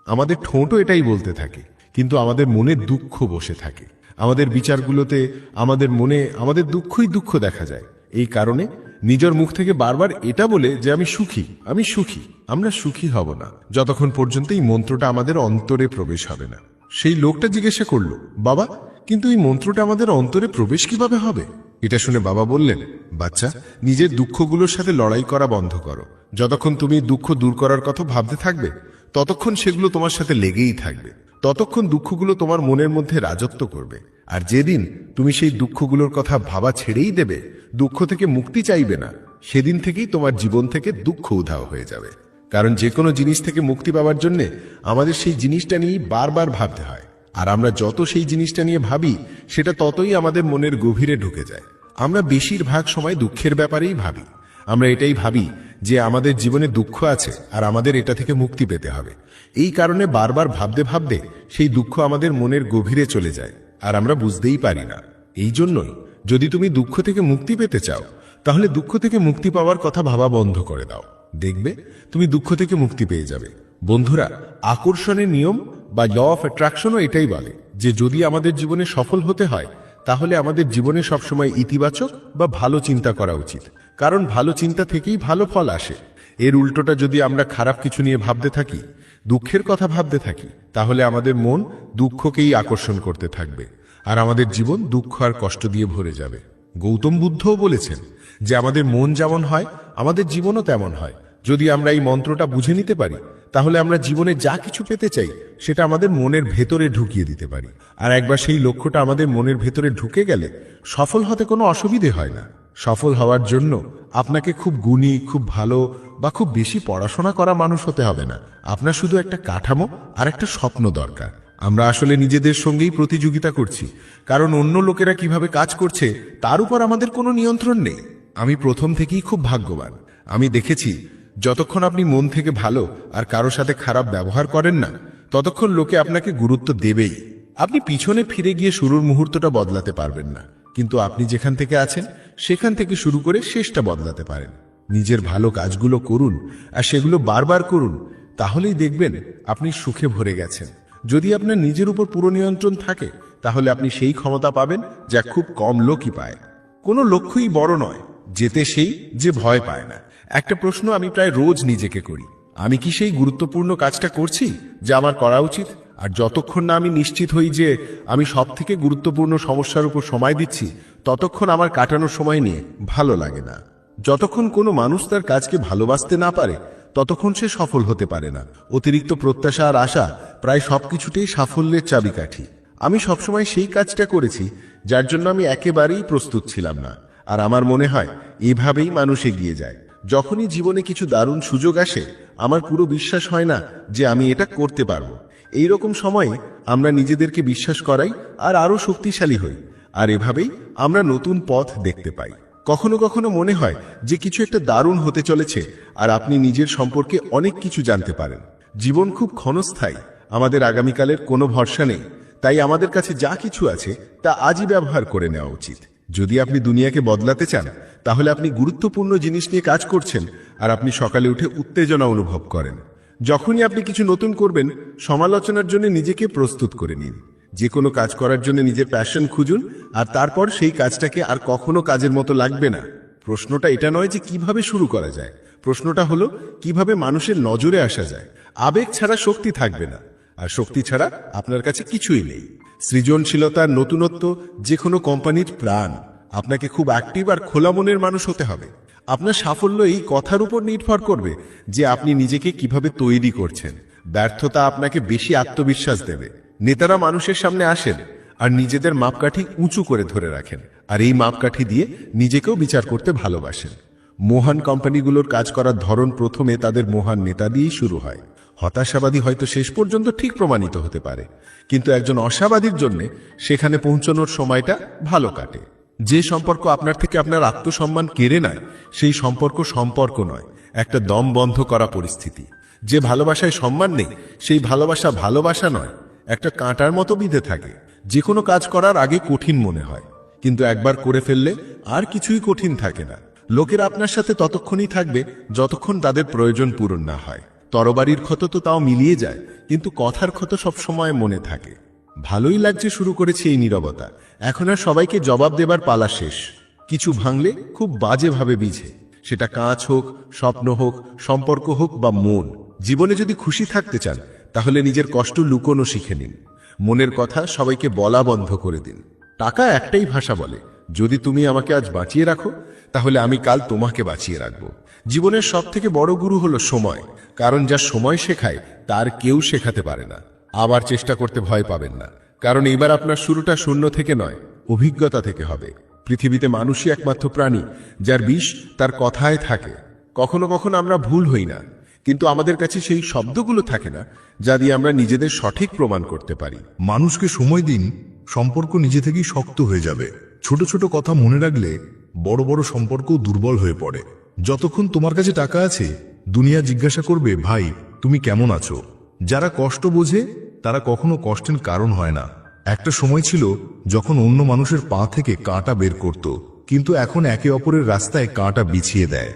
আমাদের ঠোঁটও এটাই বলতে থাকে, কিন্তু আমাদের মনে দুঃখ বসে থাকে। আমাদের বিচারগুলোতে, আমাদের মনে আমাদের দুঃখই দুঃখ দেখা যায়। এই কারণে নিজের মুখ থেকে বারবার এটা বলে যে আমি সুখী, আমি সুখী, আমরা সুখী হব না যতক্ষণ পর্যন্ত এই মন্ত্রটা আমাদের অন্তরে প্রবেশ হবে না। সেই লোকটা জিজ্ঞাসা করলো, বাবা, কিন্তু এই মন্ত্রটা আমাদের অন্তরে প্রবেশ কিভাবে হবে? এটা শুনে বাবা বললেন, বাচ্চা, নিজের দুঃখগুলোর সাথে লড়াই করা বন্ধ করো। যতক্ষণ তুমি দুঃখ দূর করার কথা ভাবতে থাকবে, ততক্ষণ সেগুলো তোমার সাথে লেগেই থাকবে, ততক্ষণ দুঃখগুলো তোমার মনের মধ্যে রাজত্ব করবে। আর যেদিন তুমি সেই দুঃখগুলোর কথা ভাবা ছেড়েই দেবে, দুঃখ থেকে মুক্তি চাইবে না, সেদিন থেকেই তোমার জীবন থেকে দুঃখ উধাও হয়ে যাবে। কারণ যে কোনো জিনিস থেকে মুক্তি পাওয়ার জন্য আমাদের সেই জিনিসটা নিয়েই বারবার ভাবতে হয়, আর আমরা যত সেই জিনিসটা নিয়ে ভাবি, সেটা ততই আমাদের মনের গভীরে ঢুকে যায়। আমরা বেশিরভাগ সময় দুঃখের ব্যাপারেই ভাবি। আমরা এটাই ভাবি যে আমাদের জীবনে দুঃখ আছে আর আমাদের এটা থেকে মুক্তি পেতে হবে। এই কারণে বারবার ভাবতে ভাবতে সেই দুঃখ আমাদের মনের গভীরে চলে যায়, আর আমরা বুঝতেই পারি না। এই জন্যই যদি তুমি দুঃখ থেকে মুক্তি পেতে চাও, তাহলে দুঃখ থেকে মুক্তি পাওয়ার কথা ভাবা বন্ধ করে দাও। দেখবে তুমি দুঃখ থেকে মুক্তি পেয়ে যাবে। বন্ধুরা, আকর্ষণের নিয়ম বা ল অফ অ্যাট্রাকশনও এটাই বলে যে যদি আমাদের জীবনে সফল হতে হয়, তাহলে আমাদের জীবনে সবসময় ইতিবাচক বা ভালো চিন্তা করা উচিত। কারণ ভালো চিন্তা থেকেই ভালো ফল আসে। এর উল্টোটা যদি আমরা খারাপ কিছু নিয়ে ভাবতে থাকি, দুঃখের কথা ভাবতে থাকি, তাহলে আমাদের মন দুঃখকেই আকর্ষণ করতে থাকবে, আর আমাদের জীবন দুঃখ আর কষ্ট দিয়ে ভরে যাবে। গৌতম বুদ্ধও বলেছেন যে আমাদের মন যেমন হয়, আমাদের জীবনও তেমন হয়। যদি আমরা এই মন্ত্রটা বুঝে নিতে পারি, তাহলে আমরা জীবনে যা কিছু পেতে চাই সেটা আমাদের মনের ভেতরে ঢুকিয়ে দিতে পারি। আর একবার সেই লক্ষ্যটা আমাদের মনের ভেতরে ঢুকে গেলে সফল হতে কোনো অসুবিধে হয় না। সফল হওয়ার জন্য আপনাকে খুব গুণী, খুব ভালো বা খুব বেশি পড়াশোনা করা মানুষ হতে হবে না। আপনার শুধু একটা কাঠামো আর একটা স্বপ্ন দরকার। আমরা আসলে নিজেদের সঙ্গেই প্রতিযোগিতা করছি, কারণ অন্য লোকেরা কিভাবে কাজ করছে তার উপর আমাদের কোনো নিয়ন্ত্রণ নেই। আমি প্রথম থেকেই খুব ভাগ্যবান। আমি দেখেছি যতক্ষণ আপনি মন থেকে ভালো আর কারো সাথে খারাপ ব্যবহার করেন না, ততক্ষণ লোকে আপনাকে গুরুত্ব দেবেই। আপনি পিছনে ফিরে গিয়ে শুরুর মুহূর্তটা বদলাতে পারবেন না, কিন্তু আপনি যেখান থেকে আছেন সেখান থেকে শুরু করে শেষটা বদলাতে পারেন। নিজের ভালো কাজগুলো করুন আর সেগুলো বারবার করুন, তাহলেই দেখবেন আপনি সুখে ভরে গেছেন। যদি আপনার নিজের উপর পুরো নিয়ন্ত্রণ থাকে, তাহলে আপনি সেই ক্ষমতা পাবেন যা খুব কম লোকই পায়। কোনো লক্ষ্যই বড় নয়, যেতে সেই যে ভয় পায় না। একটা প্রশ্ন আমি প্রায় রোজ নিজেকে করি, আমি কি সেই গুরুত্বপূর্ণ কাজটা করছি যা আমার করা উচিত? আর যতক্ষণ না আমি নিশ্চিত হই যে আমি সব থেকে গুরুত্বপূর্ণ সমস্যার উপর সময় দিচ্ছি, ততক্ষণ আমার কাটানোর সময় নিয়ে ভালো লাগে না। যতক্ষণ কোনো মানুষ তার কাজকে ভালোবাসতে না পারে, ততক্ষণ সে সফল হতে পারে না। অতিরিক্ত প্রত্যাশা আর আশা প্রায় সবকিছুতেই সাফল্যের চাবিকাঠি। আমি সবসময় সেই কাজটা করেছি যার জন্য আমি একেবারেই প্রস্তুত ছিলাম না, আর আমার মনে হয় এভাবেই মানুষ এগিয়ে যায়। যখনই জীবনে কিছু দারুণ সুযোগ আসে, আমার পুরো বিশ্বাস হয় না যে আমি এটা করতে পারবো। এই রকম সময়ে আমরা নিজেদেরকে বিশ্বাস করাই আর আরো শক্তিশালী হই, আর এভাবেই আমরা নতুন পথ দেখতে পাই। কখনো কখনো মনে হয় যে কিছু একটা দারুণ হতে চলেছে, আর আপনি নিজের সম্পর্কে অনেক কিছু জানতে পারেন। জীবন খুব ক্ষণস্থায়ী, আমাদের আগামীকালের কোনো ভরসা নেই। তাই আমাদের কাছে যা কিছু আছে তা আজই ব্যবহার করে নেওয়া উচিত। যদি আপনি দুনিয়াকে বদলাতে চান, তাহলে আপনি গুরুত্বপূর্ণ জিনিস নিয়ে কাজ করছেন, আর আপনি সকালে উঠে উত্তেজনা অনুভব করেন। যখনই আপনি কিছু নতুন করবেন, সমালোচনার জন্য নিজেকে প্রস্তুত করে নিন। যে কোনো কাজ করার জন্য নিজের প্যাশন খুঁজুন, আর তারপর সেই কাজটাকে আর কখনো কাজের মতো লাগবে না। প্রশ্নটা এটা নয় যে কিভাবে শুরু করা যায়, প্রশ্নটা হলো কিভাবে মানুষের নজরে আসা যায়। আবেগ ছাড়া শক্তি থাকবে না, আর শক্তি ছাড়া আপনার কাছে কিছুই নেই। সৃজনশীলতার নতুনত্ব যে কোনো কোম্পানির প্রাণ। আপনাকে খুব অ্যাক্টিভ আর খোলা মনের মানুষ হতে হবে। আপনার সাফল্য এই কথার উপর নির্ভর করবে যে আপনি নিজেকে কিভাবে তৈরি করছেন। ব্যর্থতা আপনাকে বেশি আত্মবিশ্বাস দেবে। নেতারা মানুষের সামনে আসেন আর নিজেদের মাপকাঠি উঁচু করে ধরে রাখেন, আর এই মাপকাঠি দিয়ে নিজেকেও বিচার করতে ভালোবাসেন। মহান কোম্পানিগুলোর কাজ করার ধরন প্রথমে তাদের মহান নেতা দিয়েই শুরু হয়। হতাশাবাদী হয়তো শেষ পর্যন্ত ঠিক প্রমাণিত হতে পারে, কিন্তু একজন আশাবাদীর জন্য সেখানে পৌঁছানোর সময়টা ভালো কাটে। যে সম্পর্ক আপনার থেকে আপনার আত্মসম্মান কেড়ে নেয়, সেই সম্পর্ক নয়, একটা দম বন্ধ করা পরিস্থিতি। যে ভালোবাসায় সম্মান নেই, সেই ভালোবাসা নয়, একটা কাঁটার মতো বিঁধে থাকে। যে কোনো কাজ করার আগে কঠিন মনে হয়, কিন্তু একবার করে ফেললে আর কিছুই কঠিন থাকে না। লোকেরা আপনার সাথে ততক্ষণই থাকবে যতক্ষণ তাদের প্রয়োজন পূরণ না হয়। তরবারির ক্ষত তো তাও মিলিয়ে যায়, কিন্তু কথার ক্ষত সবসময় মনে থাকে। ভালোই লাগছে শুরু করেছি এই নীরবতা, এখন আর সবাইকে জবাব দেবার পালা শেষ। কিছু ভাঙলে খুব বাজেভাবে বিঝে, সেটা কাঁচ হোক, স্বপ্ন হোক, সম্পর্ক হোক বা মন। জীবনে যদি খুশি থাকতে চান তাহলে নিজের কষ্ট লুকোনো শিখে নিন। মনের কথা সবাইকে বলা বন্ধ করে দিন। টাকা একটাই ভাষা বলে, যদি তুমি আমাকে আজ বাঁচিয়ে রাখো তাহলে আমি কাল তোমাকে বাঁচিয়ে রাখবো। জীবনের সব থেকে বড় গুরু হলো সময়, কারণ যা সময় শেখায় তার কেউ শেখাতে পারে না। আবার চেষ্টা করতে ভয় পাবেন না, কারণ এবার আপনার শুরুটা শূন্য থেকে নয়, অভিজ্ঞতা থেকে হবে। পৃথিবীতে মানুষই একমাত্র প্রাণী যার বিষ তার কথায় থাকে। কখনো কখনো আমরা ভুল হই না, কিন্তু আমাদের কাছে সেই শব্দগুলো থাকে না যা দিয়ে আমরা নিজেদের সঠিক প্রমাণ করতে পারি। মানুষকে সময় দিন, সম্পর্ক নিজে থেকেই শক্ত হয়ে যাবে। ছোট ছোট কথা মনে রাখলে বড় বড় সম্পর্ক দুর্বল হয়ে পড়ে। যতক্ষণ তোমার কাছে টাকা আছে, দুনিয়া জিজ্ঞাসা করবে, ভাই তুমি কেমন আছো? যারা কষ্ট বোঝে তারা কখনো কষ্টের কারণ হয় না। একটা সময় ছিল যখন অন্য মানুষের পা থেকে কাঁটা বের করত, কিন্তু এখন একে অপরের রাস্তায় কাঁটা বিছিয়ে দেয়।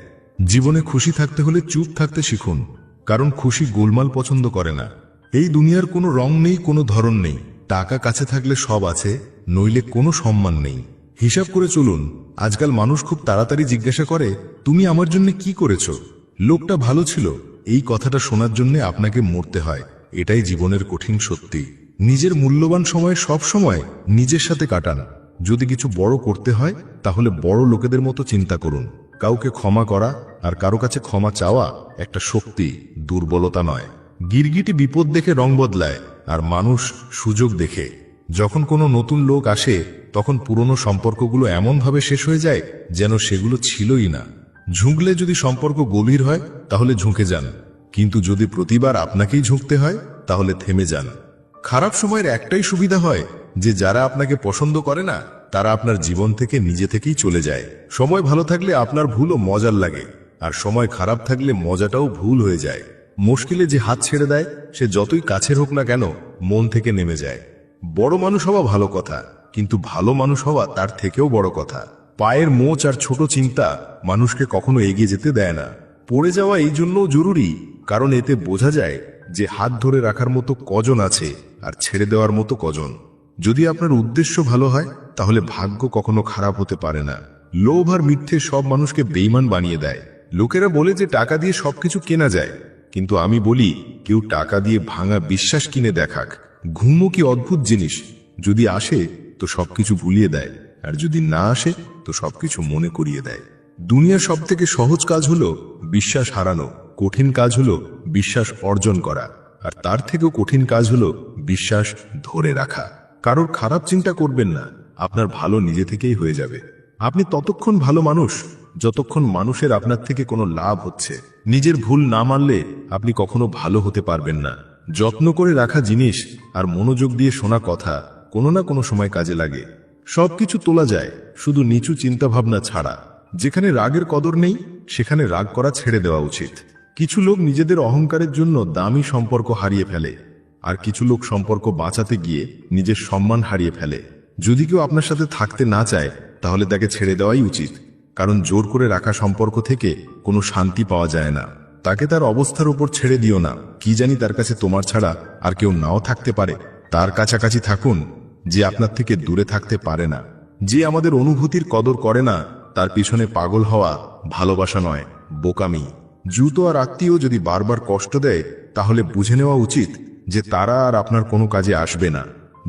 জীবনে খুশি থাকতে হলে চুপ থাকতে শিখুন, কারণ খুশি গোলমাল পছন্দ করে না। এই দুনিয়ার কোনো রং নেই, কোনো ধরন নেই। টাকা কাছে থাকলে সব আছে, নইলে কোনো সম্মান নেই। হিসাব করে চলুন। আজকাল মানুষ খুব তাড়াতাড়ি জিজ্ঞাসা করে, তুমি আমার জন্য কি করেছো? লোকটা ভালো ছিল, এই কথাটা শোনার জন্য আপনাকে মরতে হয়। এটাই জীবনের কঠিন সত্যি। নিজের মূল্যবান সময় সব সময় নিজের সাথে কাটান। যদি কিছু বড় করতে হয় তাহলে বড় লোকেদের মতো চিন্তা করুন। কাউকে ক্ষমা করা আর কারো কাছে ক্ষমা চাওয়া একটা শক্তি, দুর্বলতা নয়। গিরগিটি বিপদ দেখে রং বদলায়, আর মানুষ সুযোগ দেখে। যখন কোনো নতুন লোক আসে তখন পুরনো সম্পর্কগুলো এমনভাবে শেষ হয়ে যায় যেন সেগুলো ছিলই না। ঝুঁকলে যদি সম্পর্ক গভীর হয় তাহলে ঝুঁকে যান, কিন্তু যদি প্রতিবার আপনাকেই ঝুঁকতে হয় তাহলে থেমে যান। খারাপ সময়ের একটাই সুবিধা হয় যে যারা আপনাকে পছন্দ করে না তারা আপনার জীবন থেকে নিজে থেকেই চলে যায়। সময় ভালো থাকলে আপনার ভুলও মজার লাগে, আর সময় খারাপ থাকলে মজাটাও ভুল হয়ে যায়। মুশকিলে যে হাত ছেড়ে দেয় সে যতই কাছের হোক না কেন মন থেকে নেমে যায়। বড় মানুষ হওয়া ভালো কথা, কিন্তু ভালো মানুষ হওয়া তার থেকেও বড় কথা। পায়ের মোচ আর ছোট চিন্তা মানুষকে কখনো এগিয়ে যেতে দেয় না। পড়ে যাওয়া এই জন্যও জরুরি, কারণ এতে বোঝা যায় যে হাত ধরে রাখার মতো কজন আছে আর ছেড়ে দেওয়ার মতো কজন। যদি আপনার উদ্দেশ্য ভালো হয় তাহলে ভাগ্য কখনো খারাপ হতে পারে না। লোভ আর মিথ্যে সব মানুষকে বেঈমান বানিয়ে দেয়। লোকেরা বলে যে টাকা দিয়ে সবকিছু কেনা যায়, কিন্তু আমি বলি কেউ টাকা দিয়ে ভাঙা বিশ্বাস কিনে দেখাক। ঘুমও কি অদ্ভুত জিনিস, যদি আসে তো সবকিছু ভুলিয়ে দেয়, আর যদি না আসে তো সবকিছু মনে করিয়ে দেয়। দুনিয়ার সব থেকে সহজ কাজ হলো বিশ্বাস হারানো, কঠিন কাজ হলো বিশ্বাস অর্জন করা, আর তার থেকেও কঠিন কাজ হলো বিশ্বাস ধরে রাখা। কারোর খারাপ চিন্তা করবেন না, আপনার ভালো নিজে থেকেই হয়ে যাবে। আপনি ততক্ষণ ভালো মানুষ যতক্ষণ মানুষের আপনার থেকে কোনো লাভ হচ্ছে। নিজের ভুল না মানলে আপনি কখনো ভালো হতে পারবেন না। যত্ন করে রাখা জিনিস আর মনোযোগ দিয়ে শোনা কথা কোনো না কোনো সময় কাজে লাগে। সবকিছু তোলা যায়, শুধু নিচু চিন্তাভাবনা ছাড়া। যেখানে রাগের কদর নেই সেখানে রাগ করা ছেড়ে দেওয়া উচিত। কিছু লোক নিজেদের অহংকারের জন্য দামি সম্পর্ক হারিয়ে ফেলে, আর কিছু লোক সম্পর্ক বাঁচাতে গিয়ে নিজের সম্মান হারিয়ে ফেলে। যদি কেউ আপনার সাথে থাকতে না চায় তাহলে তাকে ছেড়ে দেওয়াই উচিত, কারণ জোর করে রাখা সম্পর্ক থেকে কোনো শান্তি পাওয়া যায় না। তাকে তার অবস্থার উপর ছেড়ে দিও না, কি জানি তার কাছে তোমার ছাড়া আর কেউ নাও থাকতে পারে। তার কাছাকাছি থাকুন যে আপনার থেকে দূরে থাকতে পারে না। যে আমাদের অনুভূতির কদর করে না তার পিছনে পাগল হওয়া ভালোবাসা নয়, বোকামি। জুতো আর আত্মীয় যদি বারবার কষ্ট দেয় তাহলে বুঝে নেওয়া উচিত যে তারা আর আপনার কোনো কাজে আসবে না।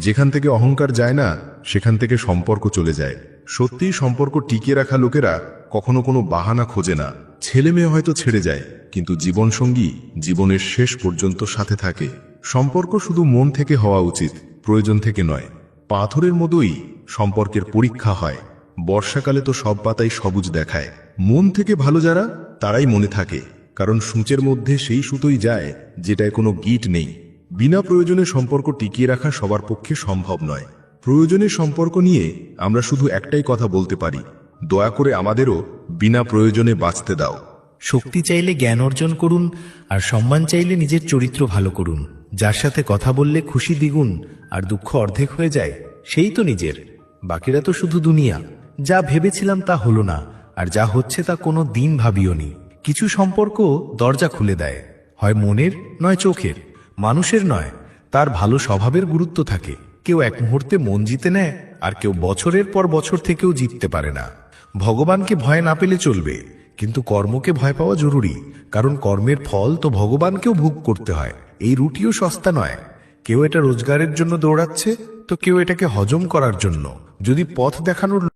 যেখান থেকে অহংকার যায় না সেখান থেকে সম্পর্ক চলে যায়। সত্যিই সম্পর্ক টিকিয়ে রাখা লোকেরা কখনো কোনো বাহানা খোঁজে না। ছেলে মেয়ে হয়তো ছেড়ে যায়, কিন্তু জীবনসঙ্গী জীবনের শেষ পর্যন্ত সাথে থাকে। সম্পর্ক শুধু মন থেকে হওয়া উচিত, প্রয়োজন থেকে নয়। পাথরের মতোই সম্পর্কের পরীক্ষা হয়। বর্ষাকালে তো সব পাতাই সবুজ দেখায়। মন থেকে ভালো যারা তারাই মনে থাকে, কারণ সূঁচের মধ্যে সেই সুতোই যায় যেটায় কোনো গিট নেই। বিনা প্রয়োজনে সম্পর্ক টিকিয়ে রাখা সবার পক্ষে সম্ভব নয়। প্রয়োজনের সম্পর্ক নিয়ে আমরা শুধু একটাই কথা বলতে পারি, দয়া করে আমাদেরও বিনা প্রয়োজনে বাঁচতে দাও। শক্তি চাইলে জ্ঞান অর্জন করুন, আর সম্মান চাইলে নিজের চরিত্র ভালো করুন। যার সাথে কথা বললে খুশি দ্বিগুণ আর দুঃখ অর্ধেক হয়ে যায় সেই তো নিজের, বাকিরা তো শুধু দুনিয়া। যা ভেবেছিলাম তা হলো না, আর যা হচ্ছে তা কোনো দিন ভাবিওনি। কিছু সম্পর্ক দরজা খুলে দেয়, হয় মনের নয় চোখের, মানুষের নয়, তার ভালো স্বভাবের গুরুত্ব থাকে। কেউ এক মুহূর্তে মন জিতে নেয়, আর কেউ বছরের পর বছর থেকেও জিততে পারে না। ভগবানকে ভয় না পেলে চলবে, কিন্তু কর্মকে ভয় পাওয়া জরুরি, কারণ কর্মের ফল তো ভগবানকেও ভোগ করতে হয়। এই রুটিও সস্তা নয়। কেউ এটা রোজগারের জন্য দৌড়াচ্ছে, তো কেউ এটাকে হজম করার জন্য। যদি পথ দেখানোর